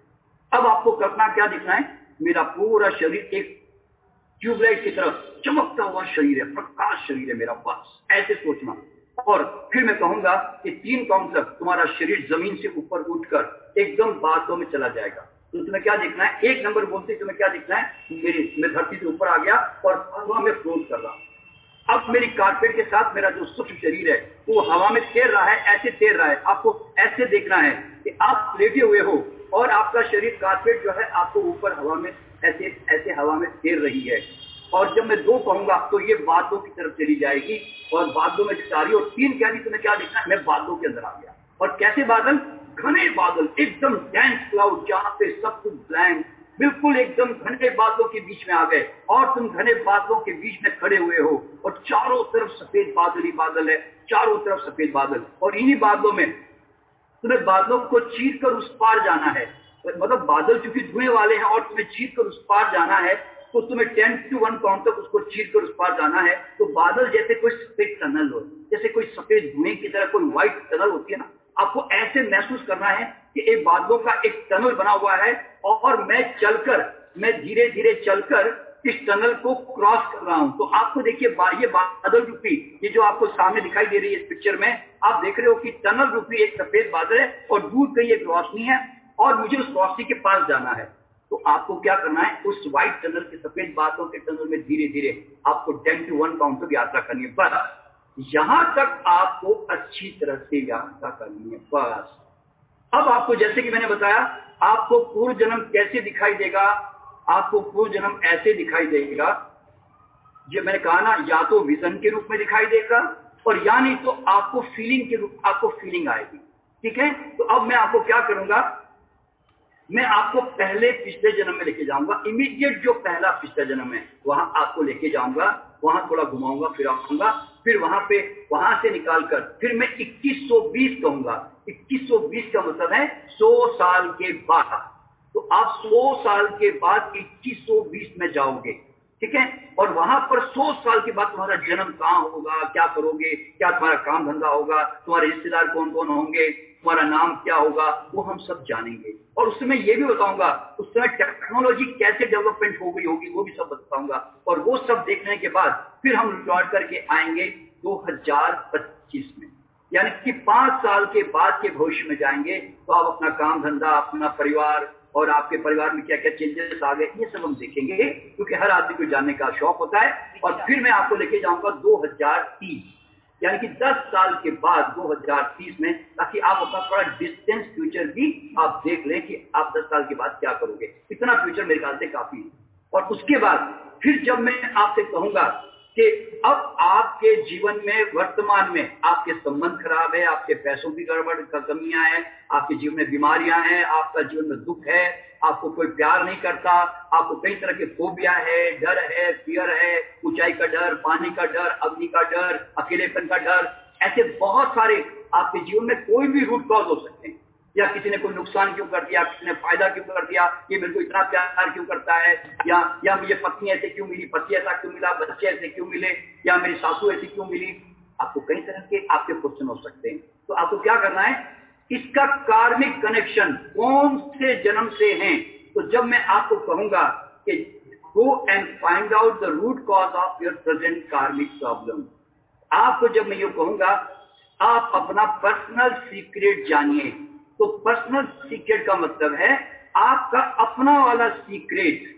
अब आपको कल्पना क्या दिखना है, मेरा पूरा शरीर एक ट्यूबलाइट की तरह चमकता हुआ शरीर है, प्रकाश शरीर है मेरा, बस ऐसे सोचना। और फिर मैं कहूंगा कि 3 काउंट तक तुम्हारा शरीर जमीन से ऊपर उठकर एकदम बातों में चला जाएगा। तो तुम्हें क्या देखना है, 1 नंबर बोलते तुम्हें क्या दिखना है, मैं धरती से ऊपर आ गया और हवा में फ्लोट कर रहा। अब मेरी कारपेट के साथ मेरा जो सूक्ष्म शरीर है वो हवा में तैर रहा है, ऐसे तैर रहा है। आपको ऐसे देखना है कि आप लेटे हुए हो और आपका शरीर, कारपेट जो है आपको ऊपर हवा में ऐसे ऐसे हवा में तैर रही है। और जब मैं 2 कहूंगा तो ये बादलों की तरफ चली जाएगी और बादलों में जा रही, और 3 कहनी तुम्हें क्या देखना है, मैं बादलों के अंदर आ गया। और कैसे बादल, घने बादल, एकदम डेंस क्लाउड, जहां पे सब कुछ ब्लैंक, बिल्कुल एकदम घने बादलों के बीच में आ गए और तुम घने बादलों के बीच में खड़े हुए हो और चारों तरफ सफेद बादल ही बादल है, चारों तरफ सफेद बादल। और इन्हीं बादलों में तुम्हें बादलों को चीर कर उस पार जाना है, मतलब बादल चूंकि धुएं वाले हैं और तुम्हें चीर कर उस पार जाना है, तो तुम्हें 10 to 1 काउंट तक उसको चीर कर उस पार जाना है। तो बादल जैसे कोई सफेद टनल हो, जैसे कोई सफेद धुएं की तरह कोई व्हाइट टनल होती है ना, आपको ऐसे महसूस करना है कि एक बादलों का एक टनल बना हुआ है और मैं धीरे धीरे चलकर इस टनल को क्रॉस कर रहा हूं। तो आपको देखिए ये बादल रूपी, ये जो आपको सामने दिखाई दे रही है इस पिक्चर में, आप देख रहे हो कि टनल रूपी एक सफेद बादल है और दूर कहीं एक रोशनी है और मुझे उस रोशनी के पास जाना है। तो आपको क्या करना है, उस व्हाइट टनल के, सफेद बादलों के टनल में धीरे धीरे आपको 10 to 1 काउंट तक यात्रा करनी है। बस यहां तक आपको अच्छी तरह से यात्रा करनी है, बस। अब आपको, जैसे कि मैंने बताया, आपको पूर्व जन्म कैसे दिखाई देगा, आपको पूर्व जन्म ऐसे दिखाई देगा, जो मैंने कहा ना, या तो विजन के रूप में दिखाई देगा और या नहीं तो आपको फीलिंग के रूप, आपको फीलिंग आएगी। ठीक है, तो अब मैं आपको क्या करूंगा, मैं आपको पहले पिछले जन्म में लेके जाऊंगा, इमीडिएट जो पहला पिछला जन्म है वहां आपको लेके जाऊंगा, वहां थोड़ा घुमाऊंगा फिराऊंगा, फिर वहां से निकालकर फिर मैं 2120 कहूंगा। 2120 का मतलब है 100 साल के बाद। तो आप 100 साल के बाद 2120 में जाओगे, ठीक है, और वहां पर 100 साल के बाद तुम्हारा जन्म कहां होगा, क्या करोगे, क्या तुम्हारा काम धंधा होगा, तुम्हारे रिश्तेदार कौन कौन होंगे, तुम्हारा नाम क्या होगा, वो हम सब जानेंगे। और उस समय ये भी बताऊंगा उस समय टेक्नोलॉजी कैसे डेवलपमेंट हो गई होगी, वो भी सब बताऊंगा। और वो सब देखने के बाद फिर हम लौट करके आएंगे 2025 में, यानी कि 5 साल के बाद के भविष्य में जाएंगे। तो आप अपना काम धंधा, अपना परिवार और आपके परिवार में क्या क्या चेंजेस आ गए, ये सब हम देखेंगे, क्योंकि हर आदमी को जानने का शौक होता है। और फिर मैं आपको लेके जाऊंगा 2030, यानी कि 10 साल के बाद 2030 में, ताकि आप अपना थोड़ा डिस्टेंस फ्यूचर भी आप देख लें कि आप 10 साल के बाद क्या करोगे। इतना फ्यूचर मेरे ख्याल से काफी है। और उसके बाद फिर जब मैं आपसे कहूंगा कि अब आपके जीवन में, वर्तमान में आपके संबंध खराब है, आपके पैसों की गड़बड़ का कमियां हैं, आपके जीवन में बीमारियां हैं, आपका जीवन में दुख है, आपको कोई प्यार नहीं करता, आपको कई तरह के फोबिया है, डर है, फियर है, ऊंचाई का डर, पानी का डर, अग्नि का डर, अकेलेपन का डर, ऐसे बहुत सारे आपके जीवन में कोई भी रूट कॉज हो सकते हैं। या किसी ने कोई नुकसान क्यों कर दिया, किसी ने फायदा क्यों कर दिया, ये मेरे को इतना प्यार क्यों करता है, या मुझे पत्नी ऐसे क्यों मिली, पति ऐसा क्यों मिला, बच्चे ऐसे क्यों मिले, या मेरी सासू ऐसी क्यों मिली। आपको कई तरह के आपके क्वेश्चन हो सकते हैं। तो आपको क्या करना है, इसका कार्मिक कनेक्शन कौन से जन्म से है। तो जब मैं आपको कहूंगा कि go and find out the root cause of your present karmic problem, आपको जब मैं ये कहूंगा आप अपना पर्सनल सीक्रेट जानिए। तो पर्सनल सीक्रेट का मतलब है आपका अपना वाला सीक्रेट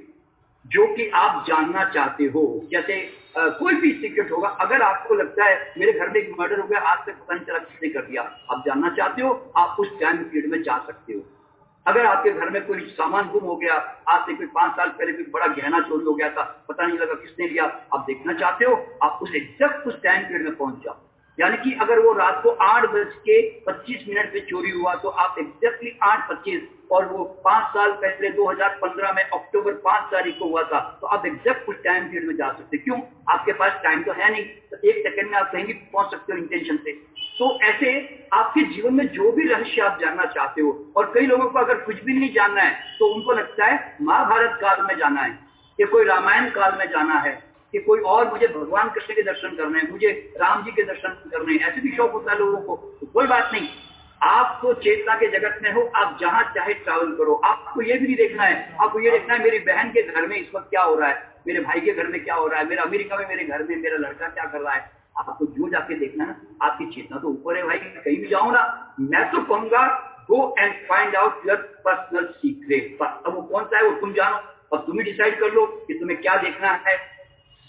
जो कि आप जानना चाहते हो। जैसे कोई भी सीक्रेट होगा, अगर आपको लगता है मेरे घर में एक मर्डर हो गया, आज तक पता नहीं चला किसने कर दिया, आप जानना चाहते हो, आप उस टाइम पीरियड में जा सकते हो। अगर आपके घर में कोई सामान गुम हो गया, आज से कोई 5 साल पहले कोई बड़ा गहना चोरी हो गया था, पता नहीं लगा किसने लिया, आप देखना चाहते हो, आप उस एग्जैक्ट उस टाइम पीरियड में पहुंच जाओ। यानी कि अगर वो रात को 8:25 पे चोरी हुआ तो आप एग्जैक्टली 8:25, और वो 5 साल पहले 2015 में अक्टूबर 5 तारीख को हुआ था, तो आप एग्जैक्ट उस टाइम पीरियड में जा सकते। क्यों? आपके पास टाइम तो है नहीं, तो 1 सेकंड में आप कहीं भी पहुंच सकते हो इंटेंशन से। तो ऐसे आपके जीवन में जो भी रहस्य आप जानना चाहते हो, और कई लोगों को अगर कुछ भी नहीं जानना है तो उनको लगता है महाभारत काल में जाना है, कि कोई रामायण काल में जाना है, कि कोई और मुझे भगवान कृष्ण के दर्शन करने हैं, मुझे राम जी के दर्शन करने हैं, ऐसे भी शौक होता है लोगों को। तो कोई बात नहीं, आप तो चेतना के जगत में हो, आप जहां चाहे ट्रैवल करो। आपको ये भी नहीं देखना है, आपको ये देखना है मेरी बहन के घर में इस वक्त क्या हो रहा है, मेरे भाई के घर में क्या हो रहा है, मेरा अमेरिका में मेरे घर में मेरा लड़का क्या कर रहा है। आपको जो जाके देखना है, आपकी चेतना तो ऊपर है भाई, कहीं भी जाओ ना। मैं तो कहूंगा गो and find out your personal secret. अब वो कौन सा है वो तुम जानो, और तुम ही डिसाइड कर लो कि तुम्हें क्या देखना है।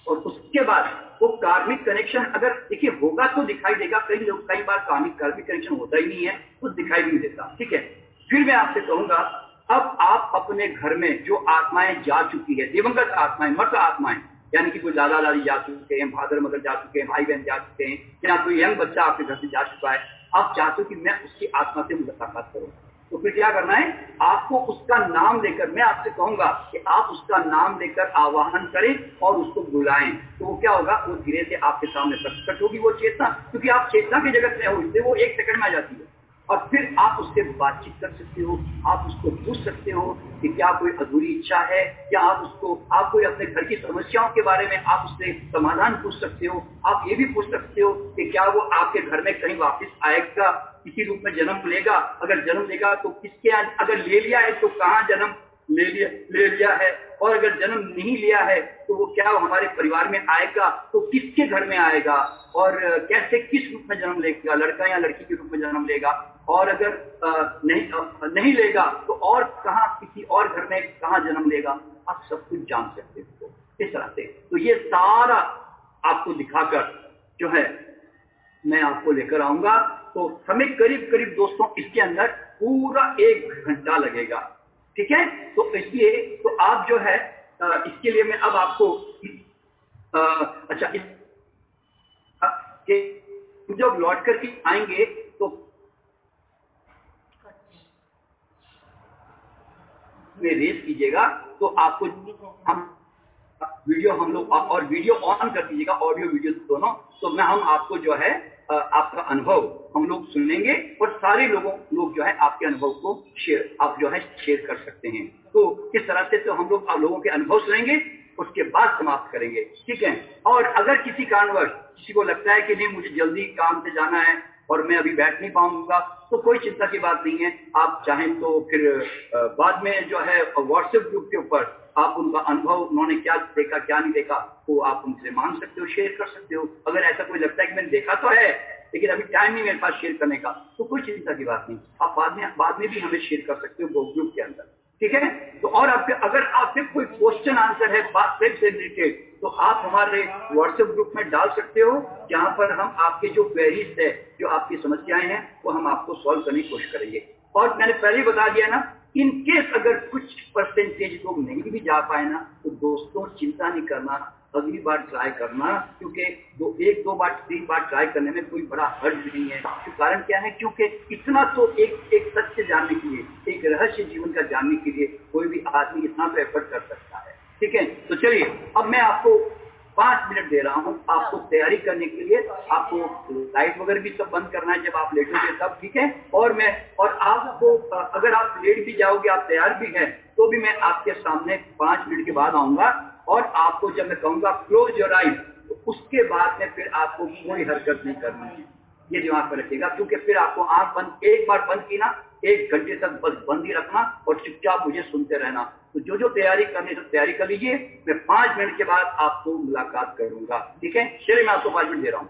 और उसके बाद वो कार्मिक कनेक्शन अगर देखिए होगा तो दिखाई देगा। कई बार कार्मिक कनेक्शन होता ही नहीं है, तो दिखाई भी नहीं देता। ठीक है, फिर मैं आपसे कहूंगा अब आप अपने घर में जो आत्माएं जा चुकी है, दिवंगत आत्माएं, मृत आत्माएं, यानी कि कोई दादा दादी जा चुके हैं, फादर मदर जा चुके हैं, भाई बहन जा चुके हैं, या कोई यंग बच्चा आपके घर से जा चुका है, आप चाहते हो कि मैं उसकी आत्मा से मुलाकात करूं, तो फिर क्या करना है, आपको उसका नाम लेकर, मैं आपसे कहूंगा कि आप उसका नाम लेकर आवाहन करें और उसको बुलाएं। तो वो क्या होगा, वो धीरे से आपके सामने प्रकट होगी वो चेतना, क्योंकि आप चेतना के जगत में हो, इसलिए वो 1 सेकंड में आ जाती है। और फिर आप उससे बातचीत कर सकते हो, आप उसको पूछ सकते हो कि क्या कोई अधूरी इच्छा है, या आप कोई अपने घर की समस्याओं के बारे में आप उससे समाधान पूछ सकते हो। आप ये भी पूछ सकते हो कि क्या वो आपके घर में कहीं वापस आएगा, किसी रूप में जन्म लेगा, अगर जन्म लेगा तो किसके, अगर ले लिया है तो कहाँ जन्म ले लिया है, और अगर जन्म नहीं लिया है तो वो क्या हमारे परिवार में आएगा, तो किसके घर में आएगा, और कैसे किस रूप में जन्म लेगा, लड़का या लड़की के रूप में जन्म लेगा, और अगर नहीं लेगा तो और कहाँ, किसी और घर में कहाँ जन्म लेगा, आप सब कुछ जान सकते हो इस तरह से। तो ये सारा आपको दिखाकर जो है मैं आपको लेकर आऊंगा। तो हमें करीब करीब दोस्तों इसके अंदर पूरा 1 घंटा लगेगा। ठीक है, तो इसलिए तो आप जो है इसके लिए मैं अब आपको अच्छा जब लौट करके आएंगे तो में रेस कीजिएगा, तो आपको हम लोग और वीडियो ऑन कर दीजिएगा, ऑडियो वीडियो दोनों। तो हम आपको जो है आपका अनुभव हम लोग सुन लेंगे, और सारे लोग जो है आपके अनुभव को शेयर कर सकते हैं। तो इस तरह से तो हम लोगों के अनुभव सुनेंगे, उसके बाद समाप्त करेंगे। ठीक है, और अगर किसी कारणवश किसी को लगता है कि नहीं मुझे जल्दी काम से जाना है और मैं अभी बैठ नहीं पाऊंगा, तो कोई चिंता की बात नहीं है। आप चाहें तो फिर बाद में जो है व्हाट्सएप ग्रुप के ऊपर आप उनका अनुभव, उन्होंने क्या देखा क्या नहीं देखा, वो आप उनसे मांग सकते हो, शेयर कर सकते हो। अगर ऐसा कोई लगता है कि मैंने देखा तो है लेकिन अभी टाइम नहीं मेरे पास शेयर करने का, तो कोई चिंता की बात नहीं, आप बाद में भी हमें शेयर कर सकते हो ग्रुप के अंदर। ठीक है, तो और अगर आपसे कोई क्वेश्चन आंसर है बात से रिलेटेड, तो आप हमारे व्हाट्सएप ग्रुप में डाल सकते हो, जहां पर हम आपके जो क्वेरीज है, जो आपकी समस्याएं हैं, वो हम आपको सॉल्व करने की कोशिश करेंगे। और मैंने पहले ही बता दिया ना, इन केस अगर कुछ परसेंटेज लोग नहीं भी जा पाए ना, तो दोस्तों चिंता नहीं करना, अगली बार ट्राई करना, क्योंकि 1, 2 बार 3 बार ट्राई करने में कोई बड़ा हर्ज नहीं है। तो कारण क्या है, क्योंकि इतना तो एक सत्य जानने के लिए, एक रहस्य जीवन का जानने के लिए कोई भी आदमी इतना तो एफर्ट कर सकता है। ठीक है, तो चलिए अब मैं आपको 5 मिनट दे रहा हूं आपको तैयारी करने के लिए। आपको लाइट वगैरह भी सब बंद करना है जब आप लेटोगे तब, ठीक है। और आपको अगर आप लेट भी जाओगे, आप तैयार भी हैं, तो भी मैं आपके सामने 5 मिनट के बाद आऊंगा और आपको जब मैं कहूंगा क्लोज योर आइज, तो उसके बाद में फिर आपको कोई हरकत नहीं करनी है। ये दिमाग में रखिएगा, क्योंकि फिर आपको आंख बंद, एक बार बंद की ना, 1 घंटे तक बस बंद ही रखना और चुपचाप मुझे सुनते रहना। तो जो तैयारी करनी है तैयारी कर लीजिए। मैं 5 मिनट के बाद आपको मुलाकात करूंगा, ठीक है। चलिए मैं आपको 5 मिनट दे रहा हूं।